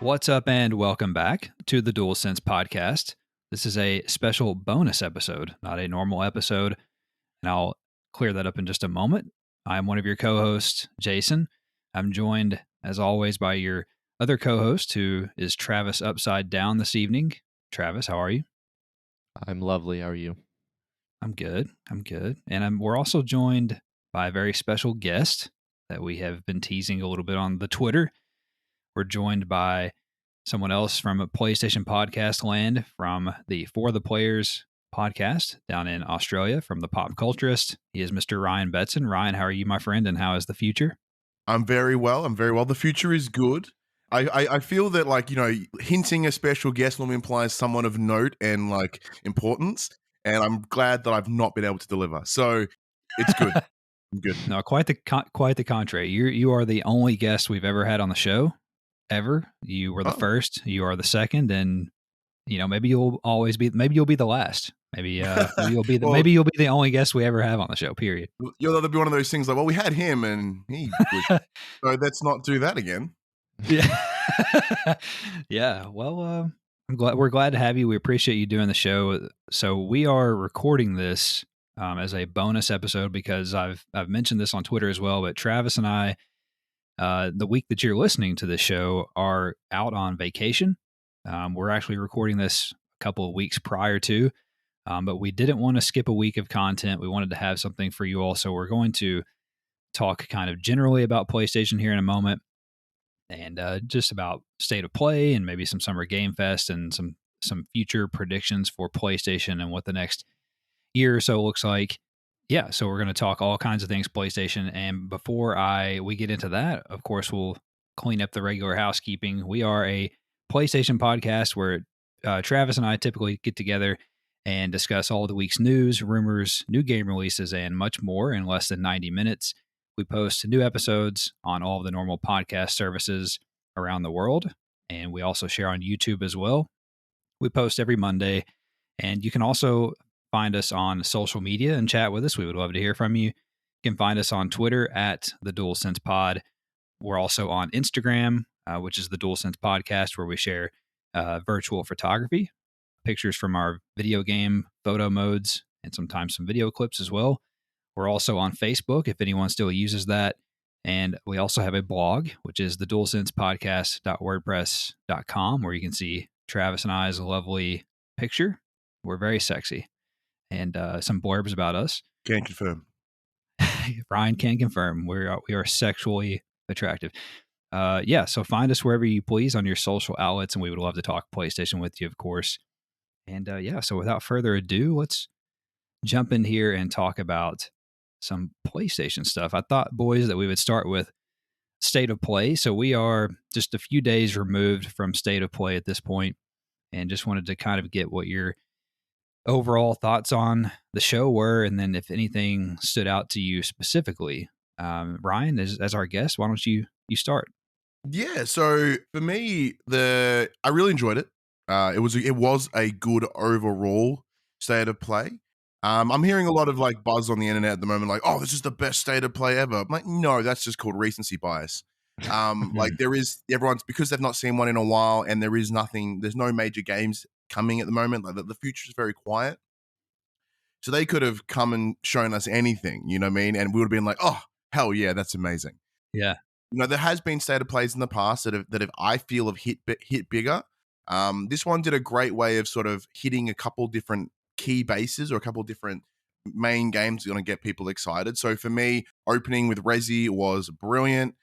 What's up, and welcome back to the DualSense podcast. This is a special bonus episode, not a normal episode, and I'll clear that up in just a moment. I'm one of your co-hosts, Jason. I'm joined, as always, by your other co-host, who is Travis Upside Down this evening. Travis, how are you? I'm lovely. How are you? I'm good. And we're also joined by a very special guest that we have been teasing a little bit on the Twitter. We're joined by someone else from a PlayStation podcast land, from the For the Players podcast down in Australia, from the PopCulturists. He is Mr. Ryan Betson. Ryan, how are you, my friend, and how is the future? I'm very well. The future is good. I feel that, like, hinting a special guest normally implies someone of note and, like, importance, and I'm glad that I've not been able to deliver. So it's good. I'm good. No, quite the contrary. You are the only guest we've ever had on the show, ever. You were the first. You are the second, and maybe you'll be the last. Maybe you'll be the Well, maybe you'll be the only guest we ever have on the show. Period. That'll be one of those things like, well, we had him and he was, so let's not do that again. Yeah. Yeah. Well, we're glad to have you. We appreciate you doing the show. So we are recording this as a bonus episode because I've mentioned this on Twitter as well. But Travis and I, the week that you're listening to this show, are out on vacation. We're actually recording this a couple of weeks prior to, but we didn't want to skip a week of content. We wanted to have something for you all. So we're going to talk kind of generally about PlayStation here in a moment, and just about state of play and maybe some summer game fest and some future predictions for PlayStation and what the next year or so looks like. Yeah, so we're going to talk all kinds of things PlayStation. And before we get into that, of course, we'll clean up the regular housekeeping. We are a PlayStation podcast where Travis and I typically get together and discuss all the week's news, rumors, new game releases, and much more in less than 90 minutes. We post new episodes on all of the normal podcast services around the world, and we also share on YouTube as well. We post every Monday, and you can also find us on social media and chat with us. We would love to hear from you. You can find us on Twitter at the DualSense Pod. We're also on Instagram, which is the DualSense Podcast, where we share virtual photography, pictures from our video game photo modes, and sometimes some video clips as well. We're also on Facebook, if anyone still uses that. And we also have a blog, which is the dualsensepodcast.wordpress.com, where you can see Travis and I's lovely picture. We're very sexy. And some blurbs about us. Can confirm. Ryan can confirm we are sexually attractive. So find us wherever you please on your social outlets, and we would love to talk PlayStation with you, of course. And so without further ado, let's jump in here and talk about some PlayStation stuff. I thought, boys, that we would start with State of Play. So we are just a few days removed from State of Play at this point, and just wanted to kind of get what your overall thoughts on the show were, and then if anything stood out to you specifically. Ryan, as our guest, why don't you start? Yeah, so for me, I really enjoyed it. It was a good overall state of play. I'm hearing a lot of like buzz on the internet at the moment, like, oh, this is the best state of play ever. I'm like, no, that's just called recency bias. Like everyone's, because they've not seen one in a while, and there's no major games coming at the moment. Like the future is very quiet. So they could have come and shown us anything, you know what I mean? And we would have been like, oh, hell yeah, that's amazing. Yeah. There has been state of plays in the past that have I feel have hit bigger. This one did a great way of sort of hitting a couple different key bases or a couple different main games that are going to get people excited. So for me, opening with Resi was brilliant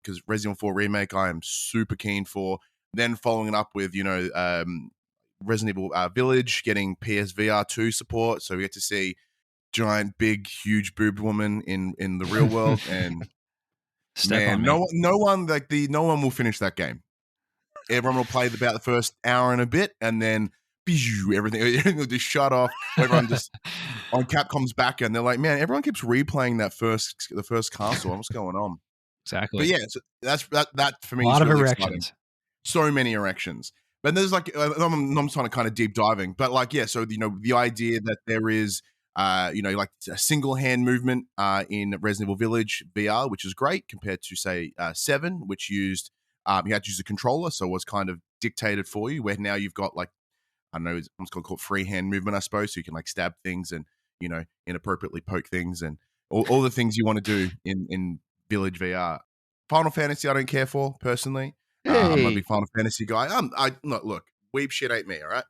because Resident Evil 4 Remake I am super keen for. Then following it up with, Resident Evil Village getting PSVR 2 support. So we get to see giant, big, huge boobed woman in the real world. And man, no one will finish that game. Everyone will play about the first hour and a bit, and then everything will just shut off. Everyone just on Capcom's back, and they're like, man, everyone keeps replaying the first castle. What's going on? Exactly. But yeah, so that for me. A lot is really of erections. Exciting. So many erections. But there's like, I'm trying to kind of deep diving, but like, yeah. So the idea that there is, like a single hand movement in Resident Evil Village VR, which is great compared to say 7, which used you had to use a controller, so it was kind of dictated for you. Where now you've got like, I don't know, it's called freehand movement, I suppose. So you can like stab things and, inappropriately poke things and all the things you want to do in Village VR. Final Fantasy, I don't care for personally. I'm not a Hey. big Final Fantasy guy. Look, weeb shit ain't me, all right.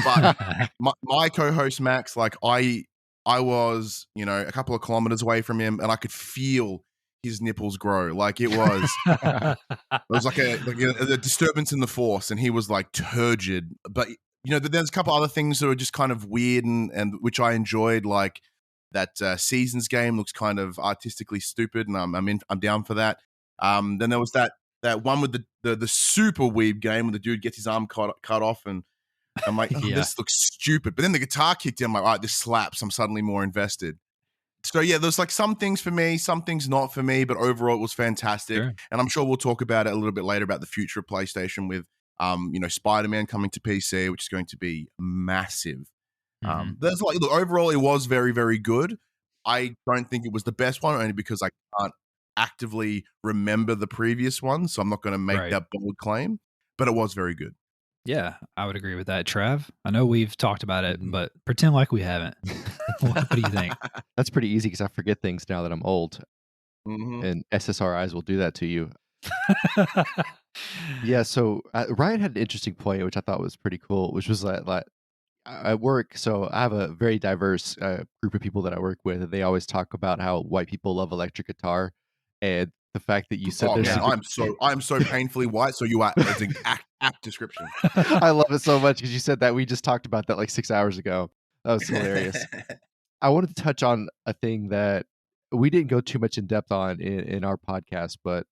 But my co-host Max, like I was, a couple of kilometers away from him, and I could feel his nipples grow. Like it was like a disturbance in the force, and he was like turgid. But there's a couple other things that were just kind of weird and which I enjoyed, like that Seasons game looks kind of artistically stupid, and I'm down for that. Then there was that one with the super weeb game where the dude gets his arm cut off, and I'm like, oh, this looks stupid. But then the guitar kicked in. I'm like, all right, this slaps. I'm suddenly more invested. So yeah, there's like some things for me, some things not for me, but overall it was fantastic. Sure. And I'm sure we'll talk about it a little bit later about the future of PlayStation with Spider-Man coming to PC, which is going to be massive. There's like, look, overall it was very, very good. I don't think it was the best one, only because I can't actively remember the previous one, so I'm not going to make that bold claim. But it was very good. Yeah, I would agree with that, Trav. I know we've talked about it, but pretend like we haven't. What do you think? That's pretty easy because I forget things now that I'm old, and SSRIs will do that to you. Yeah, so Ryan had an interesting point, which I thought was pretty cool, which was that like at work. So I have a very diverse group of people that I work with, and they always talk about how white people love electric guitar, and the fact that you said there's man, I'm so painfully white. So you are. It's an apt description. I love it so much because you said that. We just talked about that like 6 hours ago. That was hilarious. I wanted to touch on a thing that we didn't go too much in depth on in our podcast, but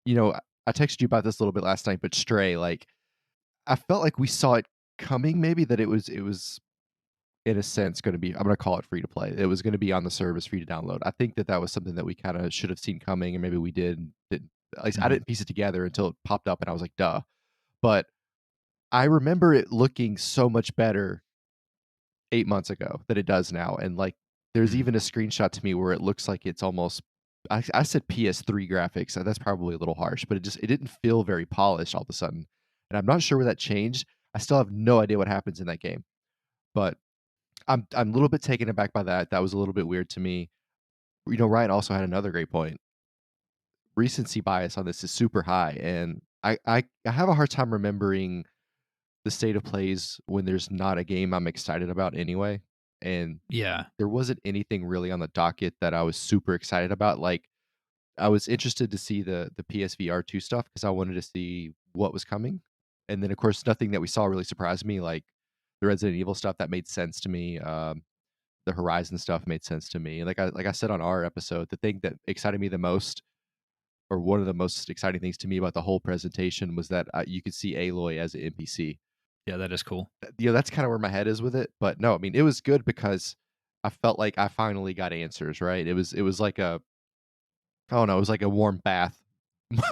I texted you about this a little bit last night. But Stray, like, I felt like we saw it coming. Maybe that it was in a sense going to be. I'm going to call it free to play. It was going to be on the service, free to download. I think that was something that we kind of should have seen coming, and maybe we did. At least I didn't piece it together until it popped up, and I was like, duh. But I remember it looking so much better 8 months ago than it does now. And like, there's even a screenshot to me where it looks like it's almost, I said PS3 graphics. That's probably a little harsh, but it didn't feel very polished all of a sudden. And I'm not sure where that changed. I still have no idea what happens in that game, but I'm a little bit taken aback by that. That was a little bit weird to me. Ryan also had another great point. Recency bias on this is super high, and I have a hard time remembering the state of plays when there's not a game I'm excited about anyway. And there wasn't anything really on the docket that I was super excited about. Like, I was interested to see the PSVR 2 stuff because I wanted to see what was coming. And then of course nothing that we saw really surprised me. Like the Resident Evil stuff, that made sense to me. The Horizon stuff made sense to me. And like I said on our episode, the thing that excited me the most, or one of the most exciting things to me about the whole presentation, was that you could see Aloy as an NPC. Yeah, that is cool. That's kind of where my head is with it. But no, I mean, it was good because I felt like I finally got answers, right? It was like I don't know, it was like a warm bath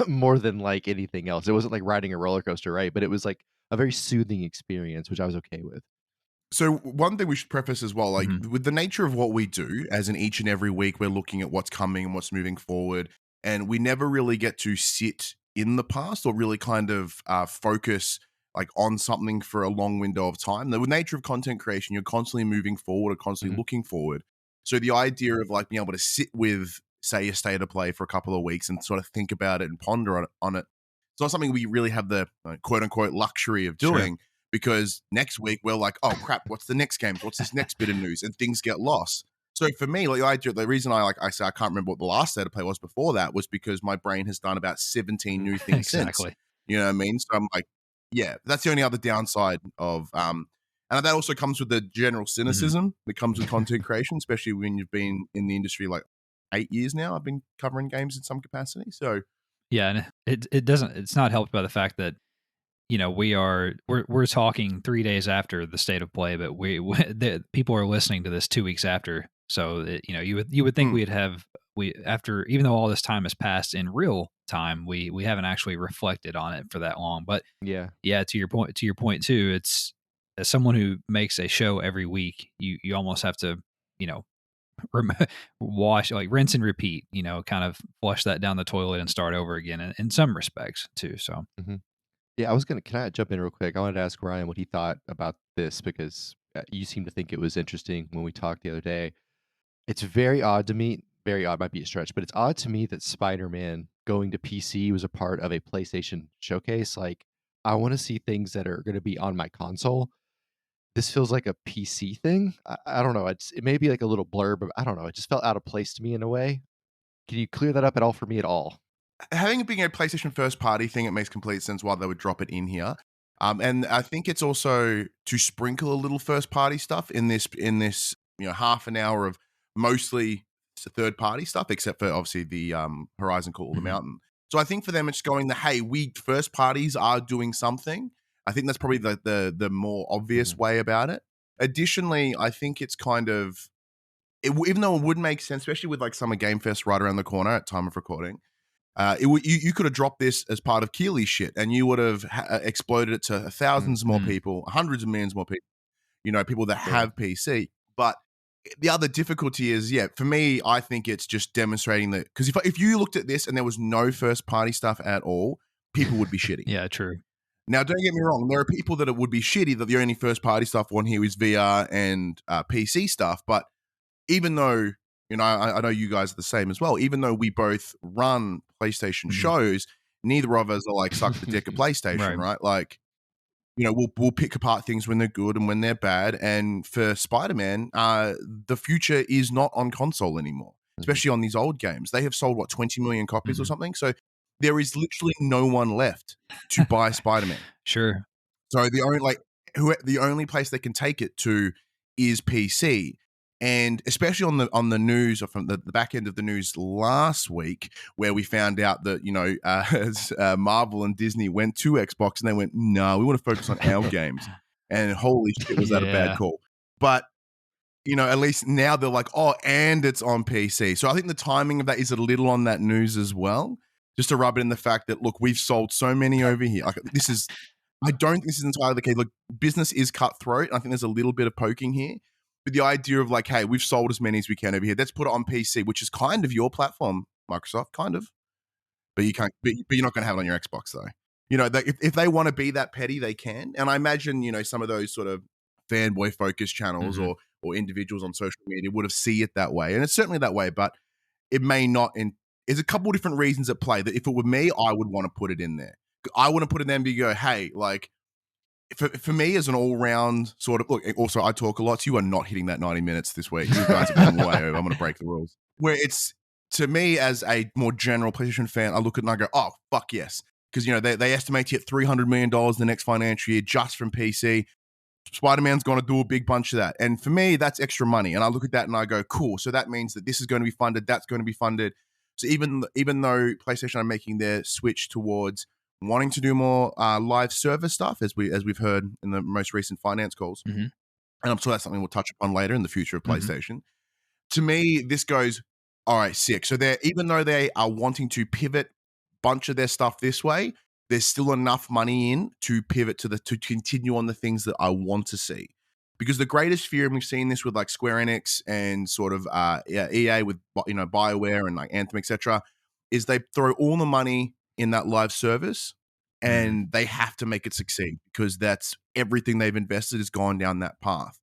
more than like anything else. It wasn't like riding a roller coaster, right? But it was like a very soothing experience, which I was okay with. So one thing we should preface as well, like with the nature of what we do, as in each and every week, we're looking at what's coming and what's moving forward, and we never really get to sit in the past or really kind of focus like on something for a long window of time. The nature of content creation, you're constantly moving forward or constantly looking forward. So the idea of like being able to sit with, say, a state of play for a couple of weeks and sort of think about it and ponder on it, it's not something we really have the quote unquote luxury of doing. Sure. Because next week we're like, oh crap, what's the next game? What's this next bit of news? And things get lost. So for me, like the reason I say I can't remember what the last state of play was before that was because my brain has done about 17 new things since. You know what I mean? So I'm like, yeah, that's the only other downside of and that also comes with the general cynicism that comes with content creation, especially when you've been in the industry like 8 years now. I've been covering games in some capacity. So yeah, and it's not helped by the fact that we're talking 3 days after the state of play, but the people are listening to this 2 weeks after. So you would think after, even though all this time has passed in real time, we haven't actually reflected on it for that long. But yeah, to your point too, it's, as someone who makes a show every week, you almost have to wash, like rinse and repeat, kind of flush that down the toilet and start over again in some respects too. So, Mhm. Yeah, I was gonna can I jump in real quick? I wanted to ask Ryan what he thought about this because, you seem to think it was interesting when we talked the other day. It's very odd to me, very odd might be a stretch, but it's odd to me that Spider-Man going to PC was a part of a PlayStation showcase. Like, I wanna see things that are gonna be on my console. This feels like a PC thing. I don't know, it may be like a little blurb, but I don't know, it just felt out of place to me in a way. Can you clear that up at all for me at all? Having it being a PlayStation first party thing, it makes complete sense why they would drop it in here. And I think it's also to sprinkle a little first party stuff in this half an hour of mostly third party stuff, except for obviously the Horizon Call of the mhm. Mountain. So I think for them, it's going the hey, we first parties are doing something. I think that's probably the more obvious Mhm. way about it. Additionally, I think it's kind of even though it would make sense, especially with like Summer Game Fest right around the corner at time of recording. You could have dropped this as part of Keely's shit, and you would have exploded it to thousands more Mm. people, hundreds of millions more people. People that Sure. have PC. But the other difficulty is, yeah, for me, I think it's just demonstrating that because if you looked at this and there was no first party stuff at all, people would be shitty. Yeah, true. Now, don't get me wrong. There are people that it would be shitty that the only first party stuff on here is VR and PC stuff, but even though I know you guys are the same as well. Even though we both run PlayStation Mhm. shows, neither of us are like suck the dick of PlayStation, Right. right? Like we'll pick apart things when they're good and when they're bad. And for Spider-Man, the future is not on console anymore, Mhm. especially on these old games. They have sold what 20 million copies or Mhm. something. So there is literally no one left to buy Spider-Man. Sure. So the only place they can take it to is PC. And especially on the news or from the back end of the news last week, where we found out that Marvel and Disney went to Xbox and they went, no, we want to focus on our games. And holy shit, was that a bad Yeah. call? But at least now they're like, oh, and it's on PC. So I think the timing of that is a little on that news as well, just to rub it in the fact that look, we've sold so many over here. Like I don't think this is entirely the case. Look, business is cutthroat. I think there's a little bit of poking here. But the idea of like, hey, we've sold as many as we can over here. Let's put it on PC, which is kind of your platform, Microsoft, kind of. But you can't. But you're not going to have it on your Xbox, though. If they want to be that petty, they can. And I imagine some of those sort of fanboy focused channels Mhm. or individuals on social media would have see it that way, and it's certainly that way. But it may not. And there's a couple different reasons at play. That if it were me, I would want to put it in there. I want to put it in there and go, hey, like for me as an all-round sort of look, also I talk a lot, so you are not hitting that 90 minutes this week. You guys have gone way over. I'm going to break the rules. Where it's, to me as a more general PlayStation fan, I look at it and I go, oh, fuck yes. Because, they estimate to hit $300 million in the next financial year just from PC. Spider-Man's going to do a big bunch of that. And for me, that's extra money. And I look at that and I go, cool. So that means that this is going to be funded. That's going to be funded. So even though PlayStation are making their switch towards wanting to do more live service stuff, as we've heard in the most recent finance calls, Mhm. and I'm sure that's something we'll touch upon later in the future of Mhm. PlayStation. To me, this goes all right, sick. So even though they are wanting to pivot bunch of their stuff this way, there's still enough money in to pivot to continue on the things that I want to see. Because the greatest fear, and we've seen this with like Square Enix and sort of EA with BioWare and like Anthem, etc., is they throw all the money in that live service Mhm. and they have to make it succeed because that's everything they've invested has gone down that path.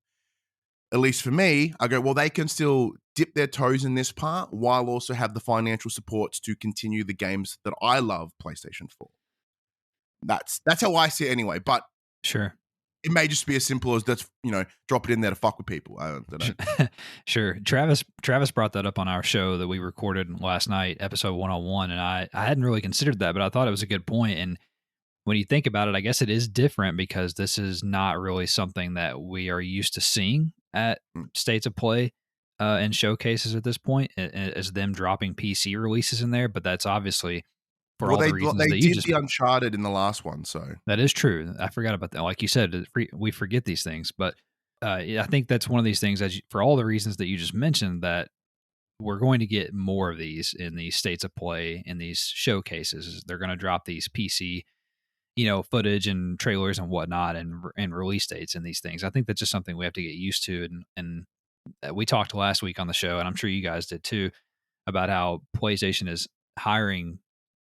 At least for me, I go, well, they can still dip their toes in this part while also have the financial supports to continue the games that I love PlayStation for. That's how I see it anyway. But Sure. it may just be as simple as let's drop it in there to fuck with people. I don't know. Sure. Travis brought that up on our show that we recorded last night, episode 101, and I hadn't really considered that, but I thought it was a good point. And when you think about it, I guess it is different because this is not really something that we are used to seeing at Mm. states of play and showcases at this point, as them dropping PC releases in there. But that's obviously for Well, all the they reasons that you did just the Uncharted in the last one, so that is true. I forgot about that. Like you said, we forget these things, but yeah, I think that's one of these things for all the reasons that you just mentioned that we're going to get more of these in these states of play in these showcases. They're going to drop these PC, footage and trailers and whatnot and release dates and these things. I think that's just something we have to get used to and we talked last week on the show, and I'm sure you guys did too, about how PlayStation is hiring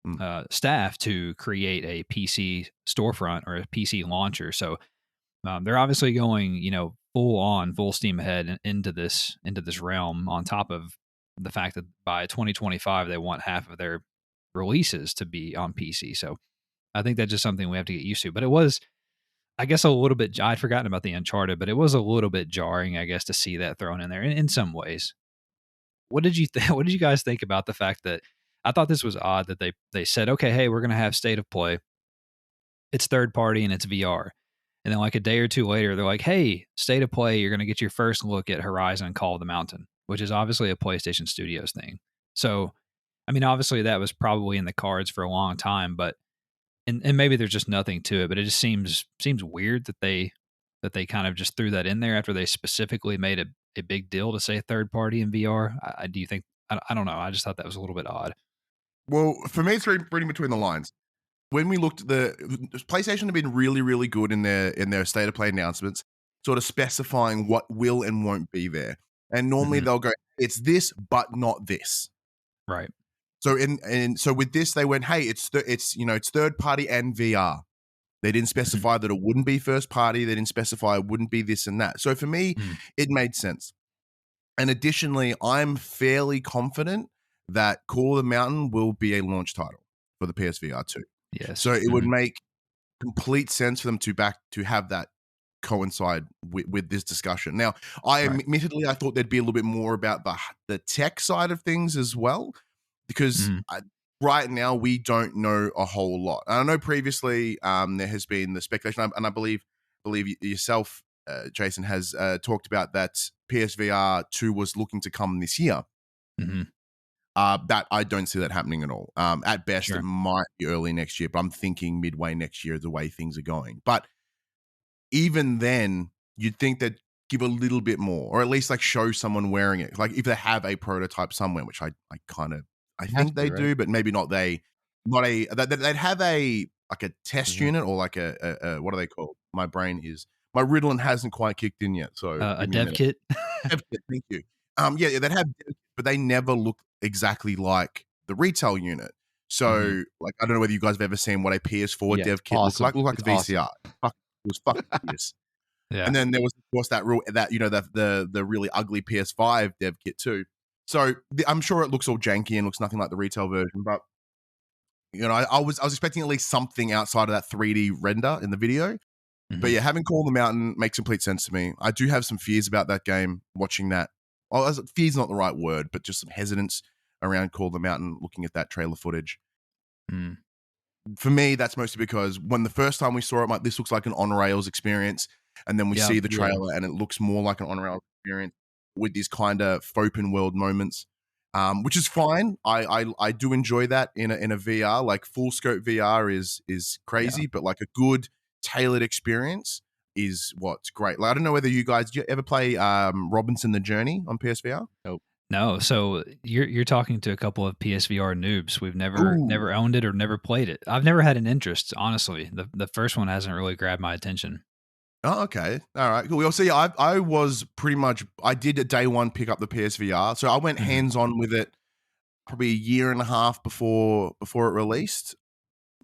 Mm. staff to create a PC storefront or a PC launcher. So they're obviously going, full steam ahead into this realm. On top of the fact that by 2025 they want half of their releases to be on PC. So I think that's just something we have to get used to. But it was, I guess, a little bit. I'd forgotten about the Uncharted, but it was a little bit jarring, I guess, to see that thrown in there in some ways. What did you What did you guys think about the fact that I thought this was odd that they said, okay, hey, we're going to have state of play. It's third party and it's VR. And then like a day or two later, they're like, hey, state of play, you're going to get your first look at Horizon Call of the Mountain, which is obviously a PlayStation Studios thing. So, I mean, obviously that was probably in the cards for a long time, but and maybe there's just nothing to it, but it just seems weird that they kind of just threw that in there after they specifically made a big deal to say third party in VR. Do you think I don't know. I just thought that was a little bit odd. Well, for me, it's reading between the lines. When we looked at the PlayStation have been really, really good in their state of play announcements, sort of specifying what will and won't be there. And normally Mhm. they'll go, it's this, but not this. Right. So so with this, they went, hey, it's third party and VR. They didn't Mhm. specify that it wouldn't be first party. They didn't specify it wouldn't be this and that. So for me, Mm. it made sense. And additionally, I'm fairly confident that Call of the Mountain will be a launch title for the PSVR 2. Yes. So it would Mhm. make complete sense for them to have that coincide with this discussion. Now, Right. admittedly I thought there'd be a little bit more about the tech side of things as well, because Mhm. right now we don't know a whole lot. And I know previously there has been the speculation, and I believe yourself, Jason, has talked about that PSVR 2 was looking to come this year. Mhm. That I don't see that happening at all. At best, it Sure. might be early next year, but I'm thinking midway next year the way things are going. But even then, you'd think they'd give a little bit more, or at least like show someone wearing it. Like if they have a prototype somewhere, which I You have think they to, right? do, but maybe not. They'd have a like a test Mhm. unit or like a what are they called? My brain is my Ritalin hasn't quite kicked in yet, so A give me a dev minute. kit. Dev kit, thank you. Yeah, they'd have dev kits, but they never look exactly like the retail unit. Mhm. So, like, I don't know whether you guys have ever seen what a PS4 Yeah, dev kit looked awesome. like. It looked like It's a awesome. VCR. Fuck, it was fucking hideous. Yeah. And then there was, of course, the really ugly PS5 dev kit too. So I'm sure it looks all janky and looks nothing like the retail version, but I was expecting at least something outside of that 3D render in the video. But Mhm. yeah, having Call of the Mountain makes complete sense to me. I do have some fears about that game watching that. Oh, fear's not the right word, but just some hesitance around Call of the Mountain looking at that trailer footage. Mm. For me, that's mostly because when the first time we saw it, I'm like, this looks like an on rails experience. And then we Yeah. see the Yeah. trailer and it looks more like an on rails experience with these kind of open world moments, which is fine. I do enjoy that in a VR. Like full scope VR is Yeah. crazy, but like a good tailored experience is what's great. Like I don't know whether you guys did you ever play Robinson the Journey on PSVR? Nope. No, so you're talking to a couple of PSVR noobs. We've Ooh. never owned it or never played it. I've never had an interest, honestly. The first one hasn't really grabbed my attention. Oh, okay. All right. Cool. Well, see, I was pretty much I did at day one pick up the PSVR, so I went Mhm. hands on with it probably a year and a half before it released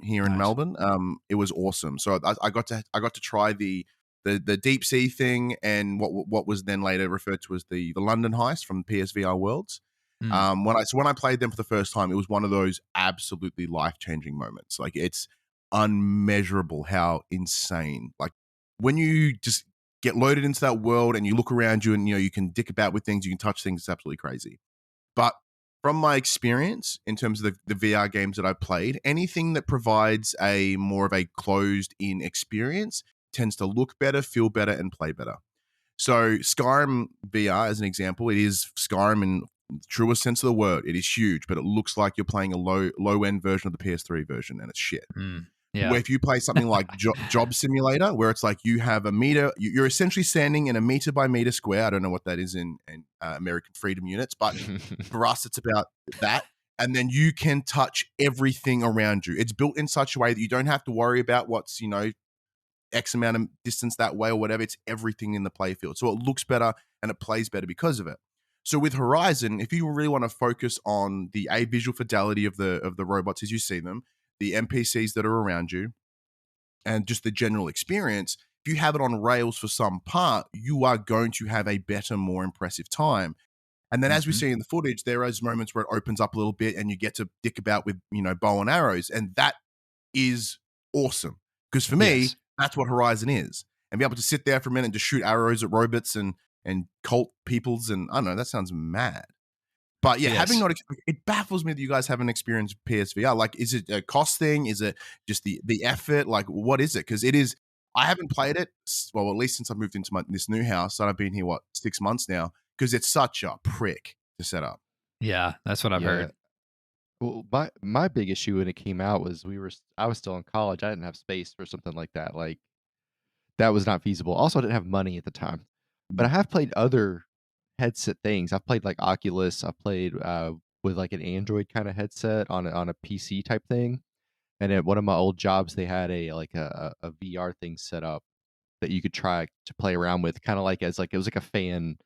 here in Nice. Melbourne. It was awesome. So I got to try the deep sea thing and what was then later referred to as the London heist from PSVR Worlds. Mm. When I played them for the first time, it was one of those absolutely life changing moments. Like it's unmeasurable how insane. Like when you just get loaded into that world and you look around you and you can dick about with things, you can touch things. It's absolutely crazy. But from my experience in terms of the VR games that I've played, anything that provides a more of a closed in experience tends to look better, feel better, and play better. So Skyrim VR, as an example, it is Skyrim in the truest sense of the word. It is huge, but it looks like you're playing a low end version of the PS3 version, and it's shit. Mm. Where Yeah. if you play something like Job Simulator, where it's like you have a meter, you're essentially standing in a meter by meter square. I don't know what that is in American freedom units, but for us, it's about that. And then you can touch everything around you. It's built in such a way that you don't have to worry about what's X amount of distance that way or whatever. It's everything in the playfield. So it looks better and it plays better because of it. So with Horizon, if you really want to focus on the visual fidelity of the robots as you see them, the NPCs that are around you, and just the general experience, if you have it on rails for some part, you are going to have a better, more impressive time. And then, as we Mhm. see in the footage, there is moments where it opens up a little bit, and you get to dick about with bow and arrows, and that is awesome. Because for me, Yes. that's what Horizon is, and be able to sit there for a minute and just shoot arrows at robots and cult peoples, and I don't know, that sounds mad. But yeah, having Yes. not, it baffles me that you guys haven't experienced PSVR. Like, is it a cost thing? Is it just the effort? Like, what is it? Because it is. I haven't played it. Well, at least since I moved into this new house, and I've been here 6 months now. Because it's such a prick to set up. Yeah, that's what I've Yeah. heard. Well, my big issue when it came out was I was still in college. I didn't have space for something like that. Like that was not feasible. Also, I didn't have money at the time. But I have played other headset things. I've played like Oculus. I've played with like an Android kind of headset on a PC type thing. And at one of my old jobs, they had a VR thing set up that you could try to play around with, kind of like as like it was like a fan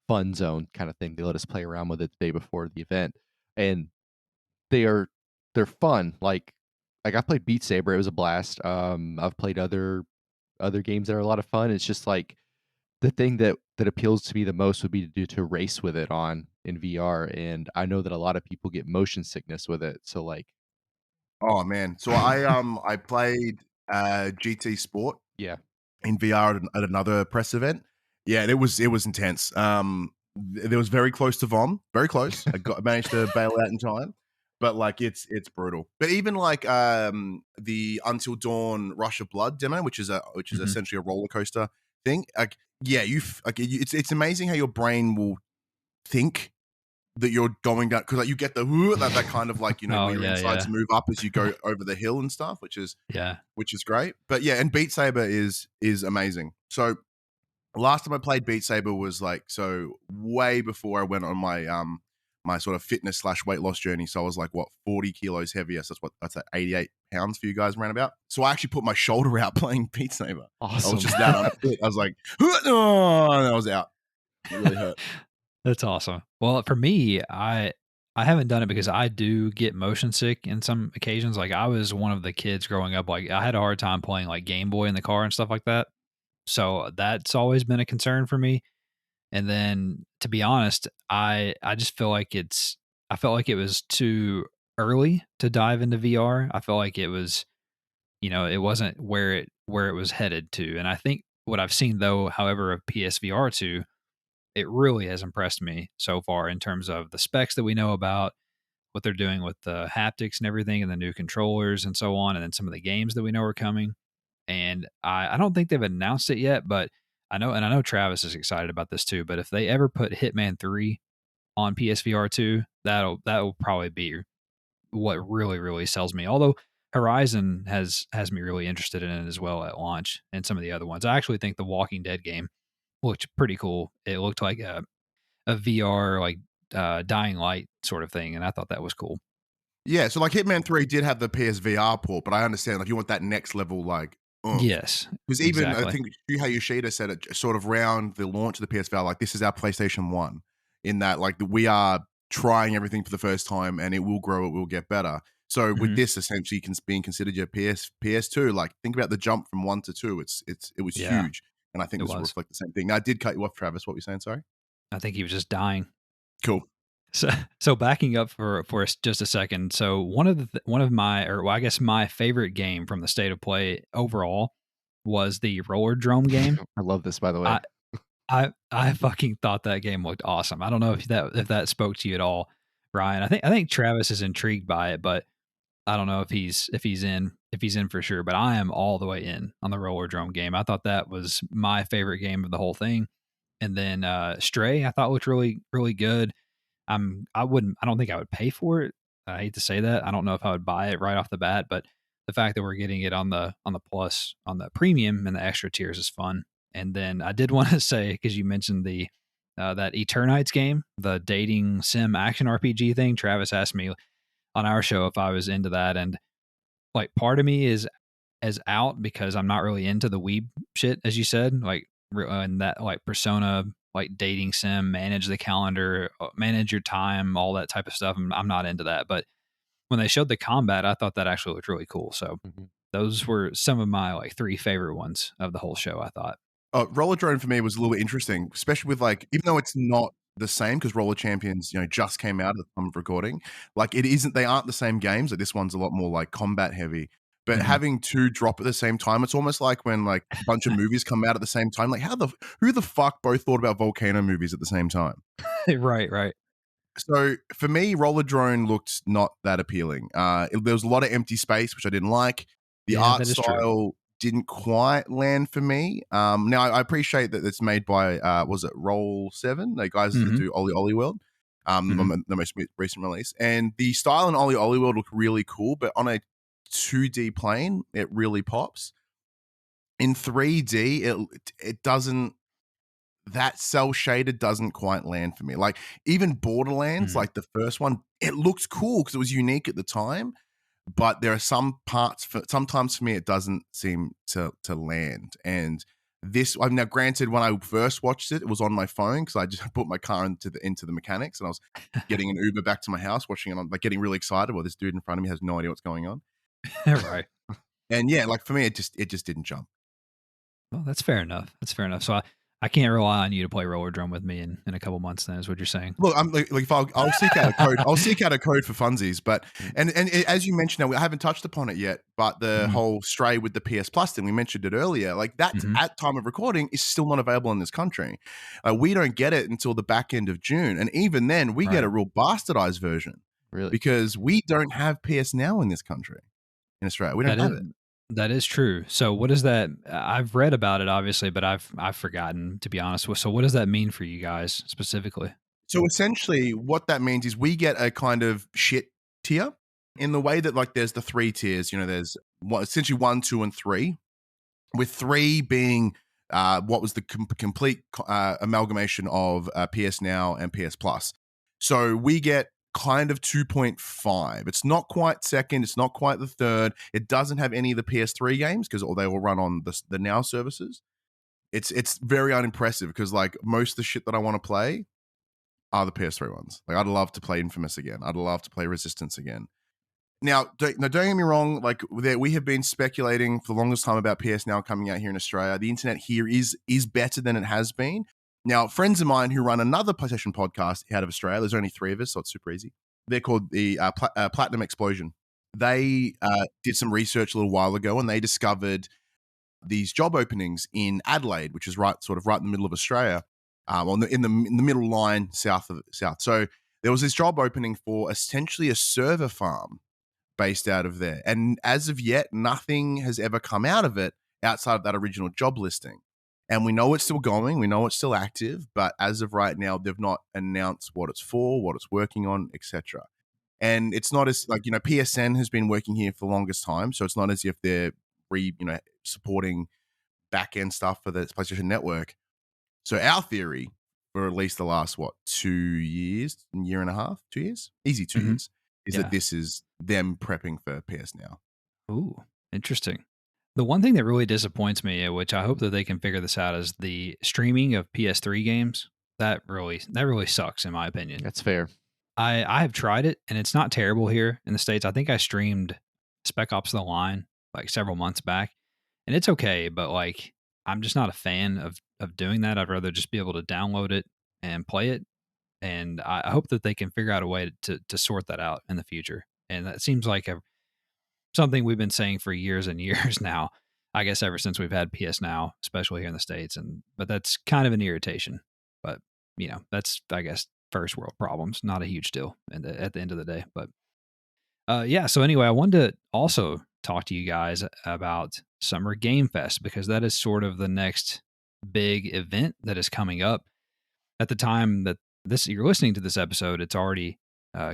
fun zone kind of thing. They let us play around with it the day before the event, and they are they're fun. Like I played Beat Saber, it was a blast. I've played other games that are a lot of fun. It's just like the thing that appeals to me the most would be to race with it on in VR, and I know that a lot of people get motion sickness with it. So like, Oh man, so I played GT Sport yeah, in VR at another press event. Yeah, and it was intense. There was very close to vom, very close. I managed to bail out in time, but like it's brutal. But even like the Until Dawn Rush of Blood demo, which is Mhm. essentially a roller coaster thing. Like yeah, it's amazing how your brain will think that you're going down because like you get that kind of like Oh, where your yeah, insides yeah. move up as you go over the hill and stuff, Yeah. which is great. But yeah, and Beat Saber is amazing. So last time I played Beat Saber was like so way before I went on my sort of fitness slash weight loss journey. So I was like 40 kilos heavier. So that's like 88 pounds for you guys around about. So I actually put my shoulder out playing Beat Saber. I was awesome. just that unfit. I was like, oh, and I was out. It really hurt. That's awesome. Well, for me, I haven't done it because I do get motion sick in some occasions. Like I was one of the kids growing up, like I had a hard time playing like Game Boy in the car and stuff like that. So that's always been a concern for me. And then to be honest, I just feel like I felt like it was too early to dive into VR. I felt like it was, it wasn't where it was headed to. And I think what I've seen though, however, of PSVR 2, it really has impressed me so far in terms of the specs that we know about, what they're doing with the haptics and everything, and the new controllers and so on, and then some of the games that we know are coming. And I don't think they've announced it yet, but I know Travis is excited about this too. But if they ever put Hitman 3 on PSVR 2, that'll probably be what really sells me. Although Horizon has me really interested in it as well at launch, and some of the other ones. I actually think the Walking Dead game looked pretty cool. It looked like a VR like Dying Light sort of thing, and I thought that was cool. Yeah, so like Hitman 3 did have the PSVR port, but I understand like you want that next level like oomph. Yes, Because even I exactly. think Shuhei Yoshida said it sort of around the launch of the PSVR, like this is our PlayStation 1, in that like we are trying everything for the first time and it will grow, it will get better. So with Hmm. this essentially being considered your PS2, like think about the jump from 1 to 2. It was Yeah, huge. And I think it this will was. reflect the same thing. Now I did cut you off, Travis. What were you saying? Sorry. I think he was just dying. Cool. So, so backing up for us just a second. So one of my, or well, I guess my favorite game from the state of play overall was the Roller Drome game. I love this, by the I way. I fucking thought that game looked awesome. I don't know if that spoke to you at all, Ryan. I think Travis is intrigued by it, but I don't know if he's in for sure. But I am all the way in on the Roller Drome game. I thought that was my favorite game of the whole thing. And then Stray, I thought looked really good. I don't think I would pay for it. I hate to say that. I don't know if I would buy it right off the bat, but the fact that we're getting it on the plus, on the premium and the extra tiers is fun. And then I did want to say, because you mentioned the that Eternites game, the dating sim action RPG thing. Travis asked me on our show if I was into that, and like part of me is as out because I'm not really into the weeb shit, as you said, like and that like persona, like dating sim, manage the calendar, manage your time, all that type of stuff. I'm not into that. But when they showed the combat, I thought that actually looked really cool. So Mhm. those were some of my like 3 favorite ones of the whole show, I thought. Roller Drone for me was a little bit interesting, especially with like, even though it's not the same because Roller Champions, just came out at the time of recording. Like it isn't, they aren't the same games. Like this one's a lot more like combat heavy. But Mhm. having two drop at the same time, it's almost like when like a bunch of movies come out at the same time. Like who the fuck both thought about volcano movies at the same time? Right, right. So for me, Roller Drone looked not that appealing. There was a lot of empty space, which I didn't like. The Yeah, art that is true. style didn't quite land for me. Now I appreciate that it's made by was it Roll 7, the guys that Mhm. do Ollie Ollie World, Mhm. the most recent release, and the style in Ollie Ollie World looked really cool, but on a 2D plane, it really pops. In 3D, it doesn't, that cell shaded doesn't quite land for me. Like even Borderlands, Mhm. like the first one, it looked cool because it was unique at the time. But there are some parts sometimes for me it doesn't seem to land. And this, I'm now granted when I first watched it, it was on my phone because I just put my car into the mechanics and I was getting an Uber back to my house, watching it on, like getting really excited. Well, this dude in front of me has no idea what's going on. Right. And yeah, like for me, it just didn't jump. Well, that's fair enough. That's fair enough. So I can't rely on you to play roller drum with me in a couple months. Then is what you're saying. Look, I'm like if I'll seek out a code. I'll seek out a code for funsies. But Mm. and as you mentioned, now I haven't touched upon it yet. But the Mhm. whole Stray with the PS Plus thing, we mentioned it earlier. Like that Mhm. at time of recording is still not available in this country. We don't get it until the back end of June, and even then, we get Right. a real bastardized version Really? because we don't have PS Now in this country, in Australia. We don't That have is it. that is true. So what is that? I've read about it obviously, but I've forgotten to be honest with. So what does that mean for you guys specifically? So essentially, what that means is we get a kind of shit tier in the way that like there's the three tiers. There's essentially 1, 2, and 3. With 3 being what was the complete amalgamation of PS Now and PS Plus. So we get kind of 2.5. It's not quite second. It's not quite the third. It doesn't have any of the PS3 games because they all run on the Now services. It's very unimpressive because like most of the shit that I want to play are the PS3 ones. Like I'd love to play Infamous again. I'd love to play Resistance again. Now, don't get me wrong. Like we have been speculating for the longest time about PS Now coming out here in Australia. The internet here is better than it has been. Now, friends of mine who run another PlayStation podcast out of Australia. There's only 3 of us, so it's super easy. They're called the Platinum Explosion. They did some research a little while ago, and they discovered these job openings in Adelaide, which is sort of right in the middle of Australia, in the middle line south. So there was this job opening for essentially a server farm based out of there. And as of yet, nothing has ever come out of it outside of that original job listing. And we know it's still going, we know it's still active, but as of right now, they've not announced what it's for, what it's working on, etc. And it's not as like, PSN has been working here for the longest time. So it's not as if they're supporting back end stuff for the PlayStation Network. So our theory for at least the last 2 years, year and a half, 2 years, easy 2 years, is that Yeah. this is them prepping for PS Now. Ooh, interesting. The one thing that really disappoints me, which I hope that they can figure this out, is the streaming of PS3 games. That really sucks in my opinion. That's fair. I have tried it and it's not terrible here in the States. I think I streamed Spec Ops The Line like several months back and it's okay, but like I'm just not a fan of doing that. I'd rather just be able to download it and play it. And I hope that they can figure out a way to sort that out in the future. And that seems like something we've been saying for years and years now. I guess ever since we've had PS Now, especially here in the States. But that's kind of an irritation. But that's I guess first world problems, not a huge deal at the end of the day. But yeah. So anyway, I wanted to also talk to you guys about Summer Game Fest because that is sort of the next big event that is coming up. At the time that you're listening to this episode, it's already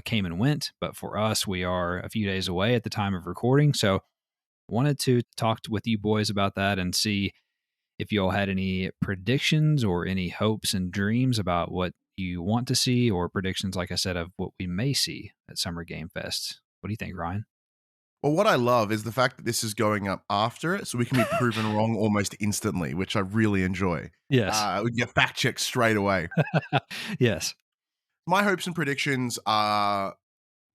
came and went. But for us, we are a few days away at the time of recording. So wanted to talk with you boys about that and see if you all had any predictions or any hopes and dreams about what you want to see or predictions, like I said, of what we may see at Summer Game Fest. What do you think, Ryan? Well, what I love is the fact that this is going up after it, so we can be proven wrong almost instantly, which I really enjoy. Yes. We get fact checked straight away. Yes. My hopes and predictions are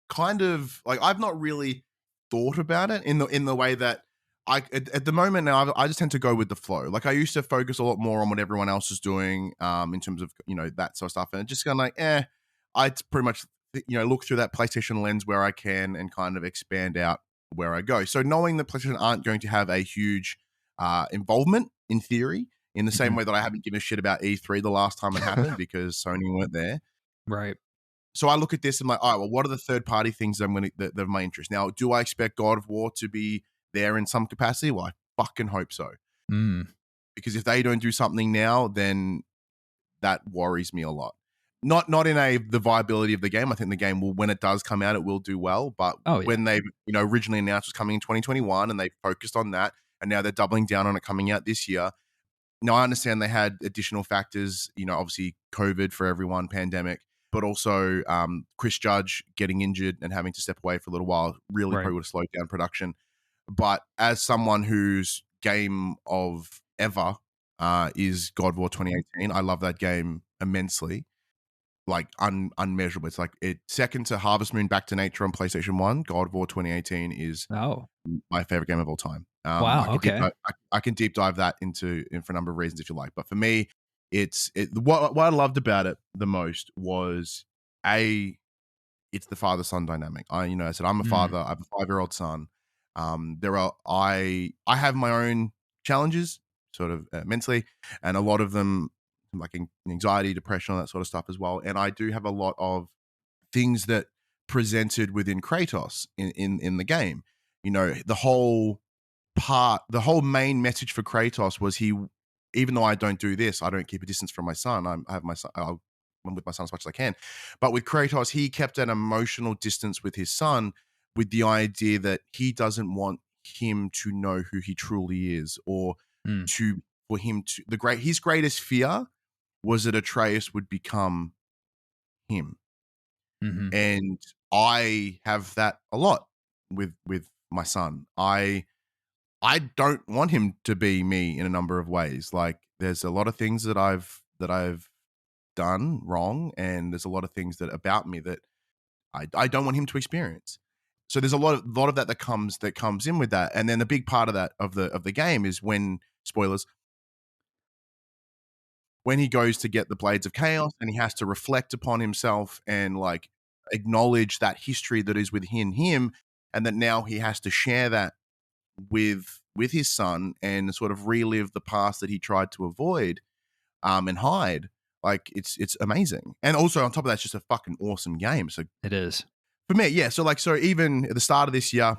kind of like I've not really thought about it in the way that at the moment now I just tend to go with the flow. Like I used to focus a lot more on what everyone else is doing in terms of that sort of stuff, and just kind of like I pretty much look through that PlayStation lens where I can and kind of expand out where I go. So knowing that PlayStation aren't going to have a huge involvement in theory, in the same Mhm. way that I haven't given a shit about E3 the last time it happened because Sony weren't there. Right. So I look at this and I'm like, all right, well, what are the third party things that are my interest? Now, do I expect God of War to be there in some capacity? Well, I fucking hope so. Mm. Because if they don't do something now, then that worries me a lot. Not in the viability of the game. I think the game will, when it does come out, it will do well. But Oh, yeah. when they originally announced it was coming in 2021 and they focused on that, and now they're doubling down on it coming out this year. Now I understand they had additional factors, obviously COVID for everyone, pandemic, but also Chris Judge getting injured and having to step away for a little while really Right. probably would have slowed down production. But as someone whose game of ever is God of War 2018, I love that game immensely, like unmeasurable. It's like second to Harvest Moon Back to Nature on PlayStation 1. God of War 2018 is Oh. my favorite game of all time. I Wow. can Okay. I can deep dive that into for a number of reasons if you like. But for me, what I loved about it the most was it's the father son dynamic. I said I'm a Mm. father. I have a 5-year-old son. I have my own challenges, sort of mentally, and a lot of them like anxiety, depression, all that sort of stuff as well. And I do have a lot of things that presented within Kratos in the game. The whole main message for Kratos was even though I don't do this, I don't keep a distance from my son. I have my son. I'm with my son as much as I can. But with Kratos, he kept an emotional distance with his son, with the idea that he doesn't want him to know who he truly is, or Mm. for him to his greatest fear was that Atreus would become him. Mhm. And I have that a lot with my son. I don't want him to be me in a number of ways. Like there's a lot of things that I've done wrong, and there's a lot of things that about me that I don't want him to experience. So there's a lot of that comes in with that. And then a big part of that of the game is when spoilers, when he goes to get the blades of chaos and he has to reflect upon himself and like acknowledge that history that is within him, and that now he has to share that with his son and sort of relive the past that he tried to avoid and hide. Like it's amazing. And also on top of that, it's just a fucking awesome game. So It is. for me, yeah. So even at the start of this year,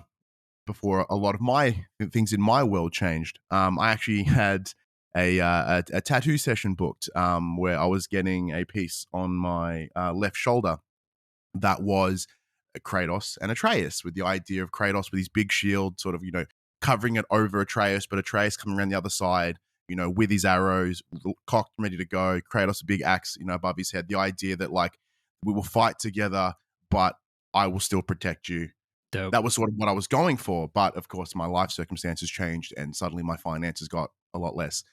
before a lot of my things in my world changed, I actually had a tattoo session booked where I was getting a piece on my left shoulder that was Kratos and Atreus, with the idea of Kratos with his big shield, sort of, covering it over Atreus, but Atreus coming around the other side, with his arrows cocked, ready to go. Kratos, a big axe, above his head. The idea that, like, we will fight together, but I will still protect you. Dope. That was sort of what I was going for. But of course, my life circumstances changed and suddenly my finances got a lot less.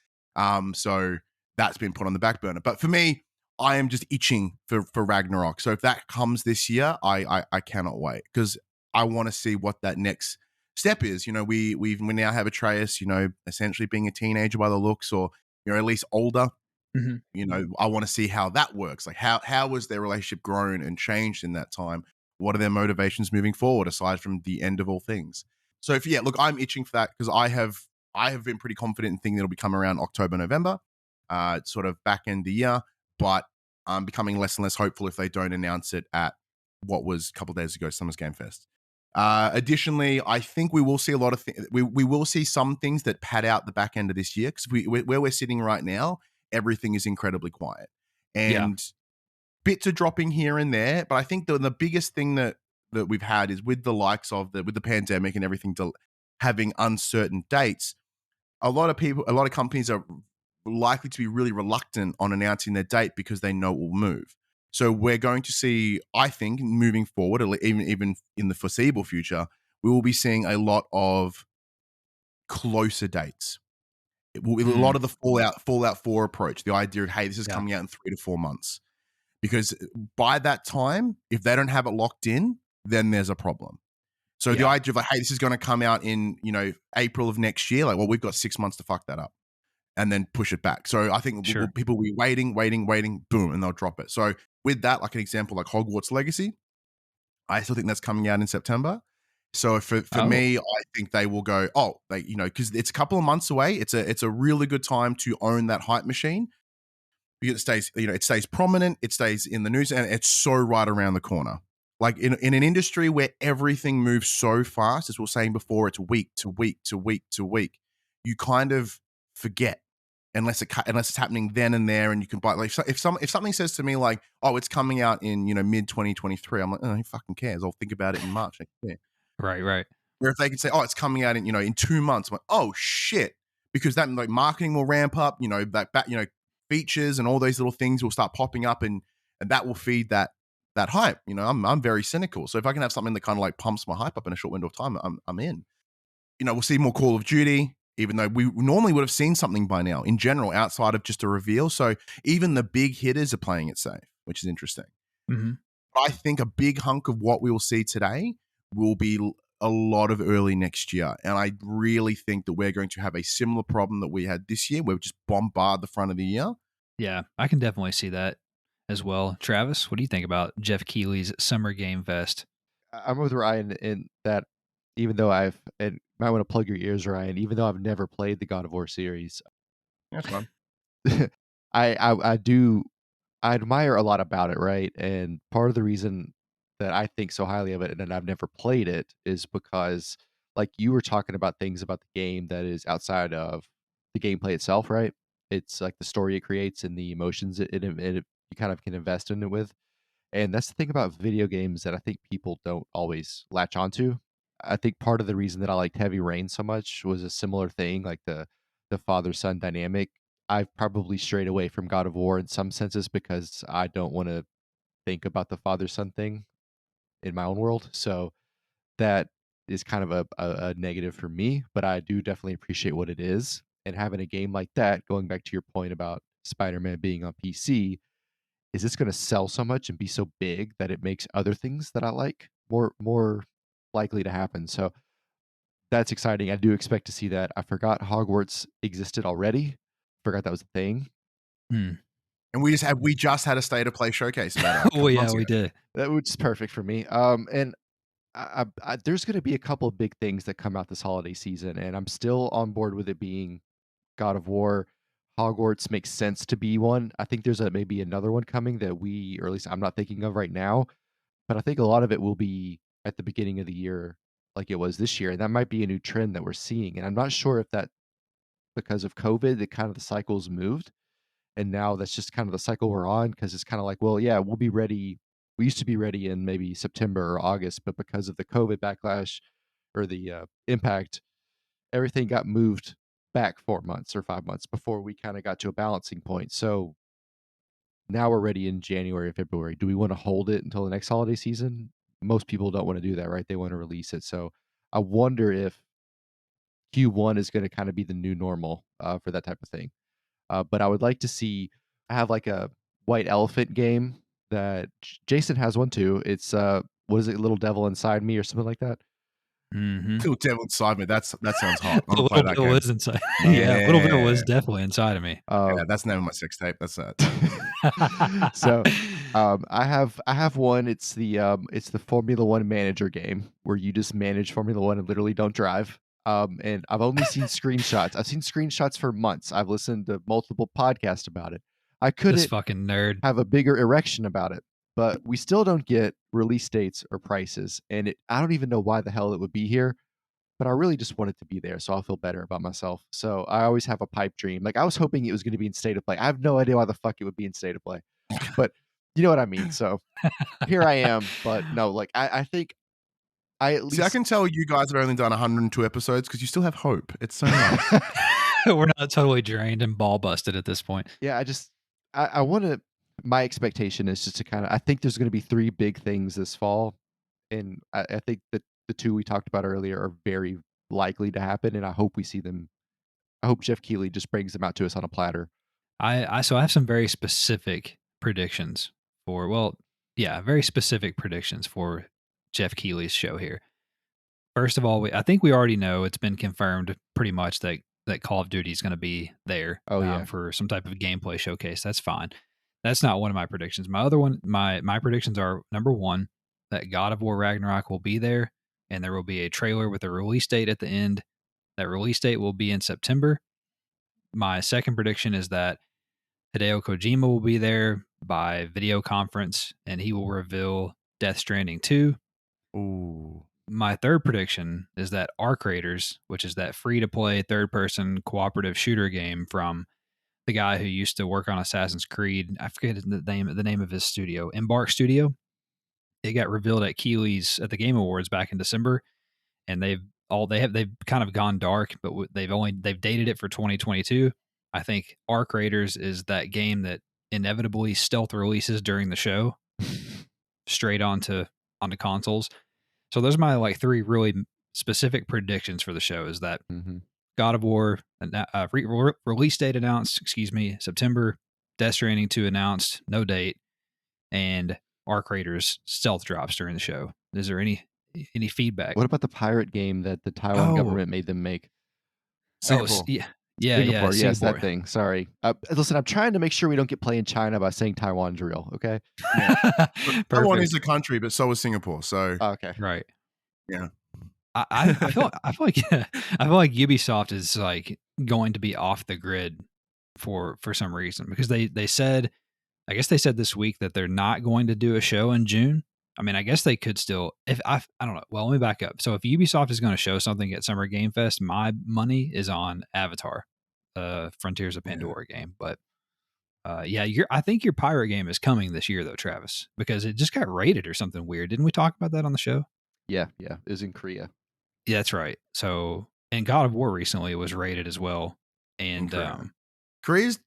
So that's been put on the back burner. But for me, I am just itching for Ragnarok. So if that comes this year, I cannot wait, because I want to see what that next step is. We now have Atreus, essentially being a teenager by the looks, or at least older. Mhm. I want to see how that works. Like how has their relationship grown and changed in that time? What are their motivations moving forward aside from the end of all things? So look, I'm itching for that because I have been pretty confident in thinking it'll be coming around October, November, sort of back end the year. But I'm becoming less and less hopeful if they don't announce it at what was a couple of days ago, Summer's Game Fest. Additionally, I think we will see a lot of we will see some things that pad out the back end of this year, because where we're sitting right now, everything is incredibly quiet, Yeah. and bits are dropping here and there. But I think the biggest thing that we've had is with the likes of with the pandemic and everything having uncertain dates. A lot of companies are likely to be really reluctant on announcing their date because they know it will move. So we're going to see, I think, moving forward, even in the foreseeable future, we will be seeing a lot of closer dates. It will, a lot of the Fallout 4 approach, the idea of, hey, this is coming out in 3 to 4 months. Because by that time, if they don't have it locked in, then there's a problem. So the idea of like, hey, this is going to come out in, April of next year, like, well, we've got 6 months to fuck that up and then push it back. So I think people will be waiting, boom, and they'll drop it. So with that, like an example like Hogwarts Legacy, I still think that's coming out in September. So for me, I think they will go, because it's a couple of months away. It's a really good time to own that hype machine because it stays prominent, it stays in the news, and it's so right around the corner. Like in an industry where everything moves so fast, as we were saying before, it's week to week to week to week. You kind of forget unless it's happening then and there, and you can buy. Like if something says to me like, "Oh, it's coming out in mid 2023," I'm like, "Oh, who fucking cares? I'll think about it in March." Right. Where if they could say, "Oh, it's coming out in 2 months," I'm like, "Oh shit," because that like marketing will ramp up. Features and all those little things will start popping up, and that will feed that hype. I'm very cynical, so if I can have something that kind of like pumps my hype up in a short window of time, I'm in. We'll see more Call of Duty, even though we normally would have seen something by now in general outside of just a reveal. So even the big hitters are playing it safe, which is interesting. Mm-hmm. I think a big hunk of what we will see today will be a lot of early next year. And I really think that we're going to have a similar problem that we had this year where we just bombard the front of the year. Yeah, I can definitely see that as well. Travis, what do you think about Jeff Keighley's Summer Game Fest? I'm with Ryan in that even though and might want to plug your ears, Ryan, even though I've never played the God of War series, That's fun. I admire a lot about it, right? And part of the reason that I think so highly of it and I've never played it is because, like, you were talking about things about the game that is outside of the gameplay itself, right? It's like the story it creates and the emotions you kind of can invest in it with. And that's the thing about video games that I think people don't always latch onto. I think part of the reason that I liked Heavy Rain so much was a similar thing, like the father son dynamic. I've probably strayed away from God of War in some senses because I don't want to think about the father son thing in my own world. So that is kind of a negative for me, but I do definitely appreciate what it is. And having a game like that, going back to your point about Spider Man being on PC, is this going to sell so much and be so big that it makes other things that I like more likely to happen? So that's exciting. I do expect to see that. I forgot Hogwarts existed already. Forgot that was a thing. And we just had a state of play showcase about it. Well, yeah, we did. That which is perfect for me. And there's going to be a couple of big things that come out this holiday season, and I'm still on board with it being God of War. Hogwarts makes sense to be one. I think there's maybe another one coming that or at least I'm not thinking of right now. But I think a lot of it will be at the beginning of the year, like it was this year, and that might be a new trend that we're seeing. And I'm not sure if that because of COVID, the kind of the cycles moved, and now that's just kind of the cycle we're on because it's kind of like, well, yeah, we'll be ready. We used to be ready in maybe September or August, but because of the COVID backlash or the impact, everything got moved back 4 months or 5 months before we kind of got to a balancing point. So now we're ready in January or February. Do we want to hold it until the next holiday season? Most people don't want to do that, right? They want to release it. So I wonder if Q1 is going to kind of be the new normal for that type of thing. But I would like to see. I have like a white elephant game that Jason has one too. It's what is it, Little Devil Inside Me or something like that? Mm-hmm. Little Devil Inside Me. That sounds hot. I'm Little play that Bill game. was inside. Yeah, Little Bill was definitely inside of me. Yeah, that's the name of my sex tape. That's that. So I have one. It's the Formula One manager game where you just manage Formula One and literally don't drive. And I've only seen screenshots. I've seen screenshots for months. I've listened to multiple podcasts about it. I This couldn't fucking nerd. have a bigger erection about it, but we still don't get release dates or prices. And I don't even know why the hell it would be here, but I really just want it to be there so I'll feel better about myself. So I always have a pipe dream. Like I was hoping it was going to be in State of Play. I have no idea why the fuck it would be in State of Play, but you know what I mean. So here I am. But no, like I think I at least See, I can tell you guys have only done 102 episodes because you still have hope. It's so nice. We're not totally drained and ball busted at this point. Yeah, I want to. My expectation is just to kind of. I think there's going to be three big things this fall, and I think that the two we talked about earlier are very likely to happen, and I hope we see them. I hope Jeff Keighley just brings them out to us on a platter. So I have some very specific predictions for very specific predictions for Jeff Keighley's show here. First of all, I think we already know it's been confirmed pretty much that Call of Duty is going to be there Oh, yeah. for some type of gameplay showcase. That's fine. That's not one of my predictions. My other one, my predictions are number one, that God of War Ragnarok will be there, and there will be a trailer with a release date at the end. That release date will be in September. My second prediction is that Hideo Kojima will be there by video conference, and he will reveal Death Stranding 2. Ooh. My third prediction is that Arc Raiders, which is that free-to-play third-person cooperative shooter game from the guy who used to work on Assassin's Creed, I forget the name of his studio, Embark Studio. It got revealed at Keighley's at the Game Awards back in December, and they've kind of gone dark, but they've dated it for 2022. I think Arc Raiders is that game that inevitably stealth releases during the show, straight onto consoles. So those are my like three really specific predictions for the show. Is that God of War release date announced? Excuse me, September. Death Stranding 2 announced, no date, and Arc Raiders stealth drops during the show. Is there any feedback? What about the pirate game that the Taiwan government made them make? Singapore. Singapore, yes, Singapore. that thing. Sorry. Listen, I'm trying to make sure we don't get play in China by saying Taiwan's real, okay? Taiwan is a country, but so is Singapore. So okay. Right. Yeah. I feel like I feel like Ubisoft is like going to be off the grid for some reason, because they said, I guess they said this week that they're not going to do a show in June. I mean, I guess they could still, if I don't know. Well, let me back up. So if Ubisoft is going to show something at Summer Game Fest, my money is on Avatar, Frontiers of Pandora game. But I think your pirate game is coming this year though, Travis, because it just got rated or something weird. Didn't we talk about that on the show? Yeah, it was in Korea. Yeah, that's right. So, and God of War recently was rated as well. And Korea's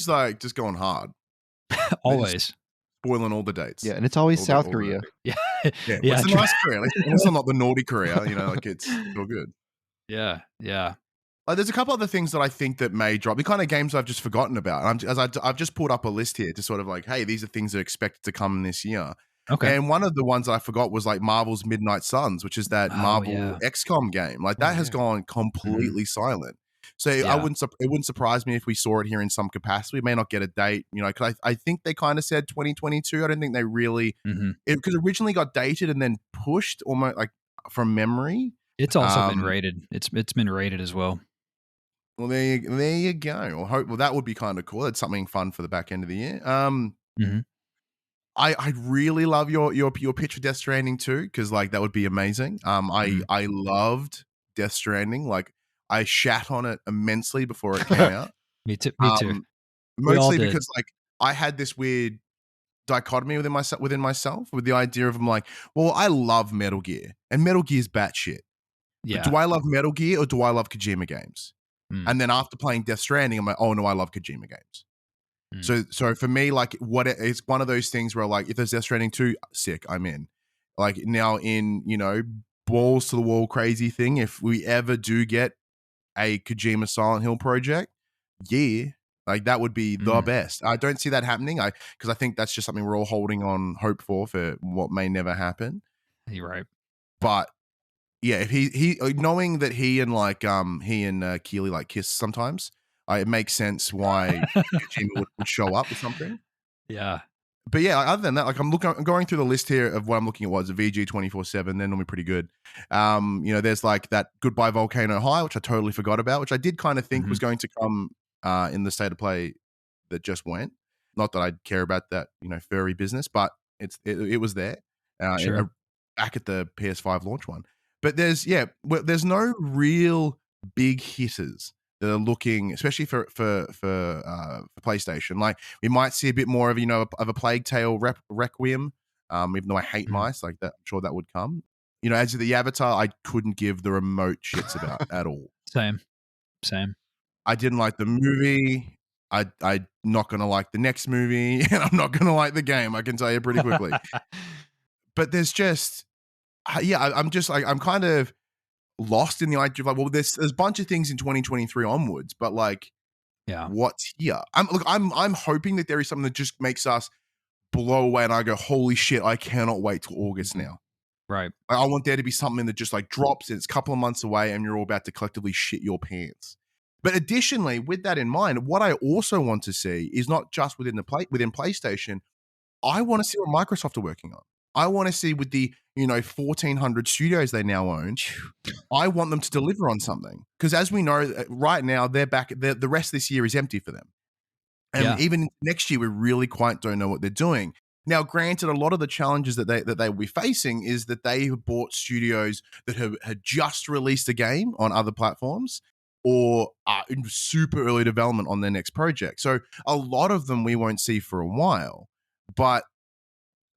like just going hard. always spoiling all the dates. Yeah, and it's always South Korea. Yeah. Yeah. It's a nice Korea. It's not the naughty Korea, like it's all good. Yeah. There's a couple other things that I think that may drop. The kind of games I've just forgotten about. I've just pulled up a list here to sort of like, hey, these are things that are expected to come this year. Okay. And one of the ones I forgot was like Marvel's Midnight Suns, which is that Marvel XCOM game. Like that has gone completely silent. So it wouldn't surprise me if we saw it here in some capacity. We may not get a date, because I think they kind of said 2022. I don't think they really, because originally got dated and then pushed almost like from memory. It's also been rated. It's been rated as well. Well, there you go. Well, that would be kind of cool. It's something fun for the back end of the year. I really love your pitch for Death Stranding 2, because like that would be amazing. I loved Death Stranding. Like I shat on it immensely before it came out. Me too. Mostly because like I had this weird dichotomy within myself with the idea of I'm like, well, I love Metal Gear, and Metal Gear's batshit. Yeah. But do I love Metal Gear or do I love Kojima games? And then after playing Death Stranding, I'm like, oh no, I love Kojima games. So for me, like it's one of those things where like if there's Death Stranding 2, sick, I'm in. Like now in, balls to the wall crazy thing, if we ever do get a Kojima Silent Hill project, like that would be the best. I don't see that happening. Because I think that's just something we're all holding on hope for what may never happen. You're right. But yeah, if he knowing that he and Keighley like kiss sometimes, it makes sense why Kojima would show up or something. Yeah. But yeah, other than that, like I'm going through the list here of what I'm looking at. Was a VG 24/7. They're normally pretty good. There's like that Goodbye Volcano High, which I totally forgot about, which I did kind of think was going to come in the state of play that just went. Not that I care about that, furry business, but it was there. Sure. Back at the PS5 launch one. But there's no real big hitters that are looking, especially for PlayStation. Like we might see a bit more of of a Plague Tale Requiem. Even though I hate mice, like that, I'm sure that would come. As to the Avatar, I couldn't give the remote shits about at all. Same. I didn't like the movie. I'm not gonna like the next movie, and I'm not gonna like the game. I can tell you pretty quickly. But there's just I'm just like, I'm kind of lost in the idea of like, well, there's a bunch of things in 2023 onwards, but like, Yeah. what's here? I'm hoping that there is something that just makes us blow away, and I go, holy shit, I cannot wait till August now. Right. I want there to be something that just like drops, and it's a couple of months away, and you're all about to collectively shit your pants. But additionally, with that in mind, what I also want to see is not just within PlayStation. I want to see what Microsoft are working on. I want to see with the 1,400 studios they now own. I want them to deliver on something, because as we know, right now they're back. The rest of this year is empty for them, and Yeah. even next year we really quite don't know what they're doing. Now, granted, a lot of the challenges that they will be facing is that they have bought studios that had just released a game on other platforms or are in super early development on their next project. So a lot of them we won't see for a while, but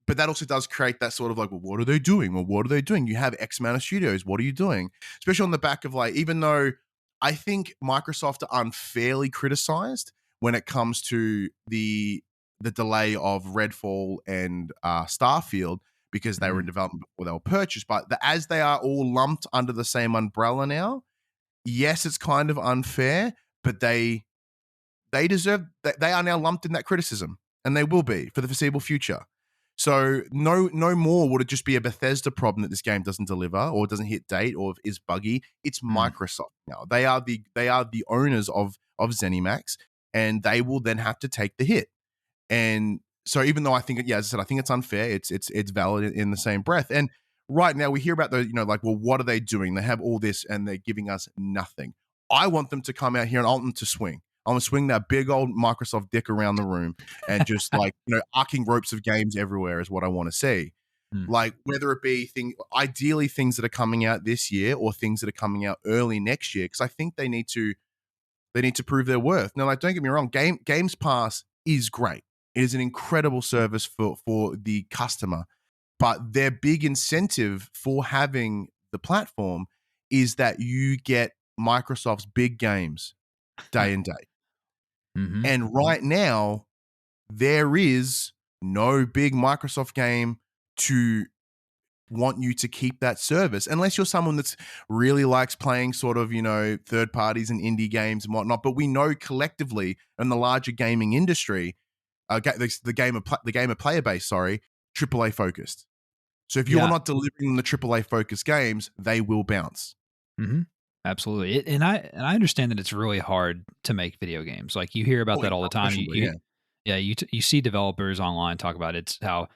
that also does create that sort of like, well, what are they doing? Well, what are they doing? You have X amount of studios. What are you doing? Especially on the back of like, even though I think Microsoft are unfairly criticized when it comes to the delay of Redfall and Starfield, because they were in development before they were purchased. But as they are all lumped under the same umbrella now, yes, it's kind of unfair, but they deserve that. They are now lumped in that criticism, and they will be for the foreseeable future. So no more would it just be a Bethesda problem that this game doesn't deliver or doesn't hit date or is buggy. It's Microsoft now. They are the owners of ZeniMax, and they will then have to take the hit. And so even though I think, as I said, I think it's unfair, it's valid in the same breath. And right now we hear about the, like, well, what are they doing? They have all this and they're giving us nothing. I want them to come out here and I want them to swing. I'm gonna swing that big old Microsoft dick around the room and just like, arcing ropes of games everywhere is what I want to see. Like, whether it be ideally things that are coming out this year or things that are coming out early next year, because I think they need to prove their worth. Now, like, don't get me wrong, Games Pass is great. It is an incredible service for the customer, but their big incentive for having the platform is that you get Microsoft's big games day and day. And right now, there is no big Microsoft game to want you to keep that service, unless you're someone that's really likes playing sort of, third parties and indie games and whatnot. But we know collectively in the larger gaming industry, the gamer player base, AAA focused. So if you're not delivering the AAA focused games, they will bounce. Absolutely. And I understand that it's really hard to make video games. Like, you hear about that all the time. You see developers online talk about how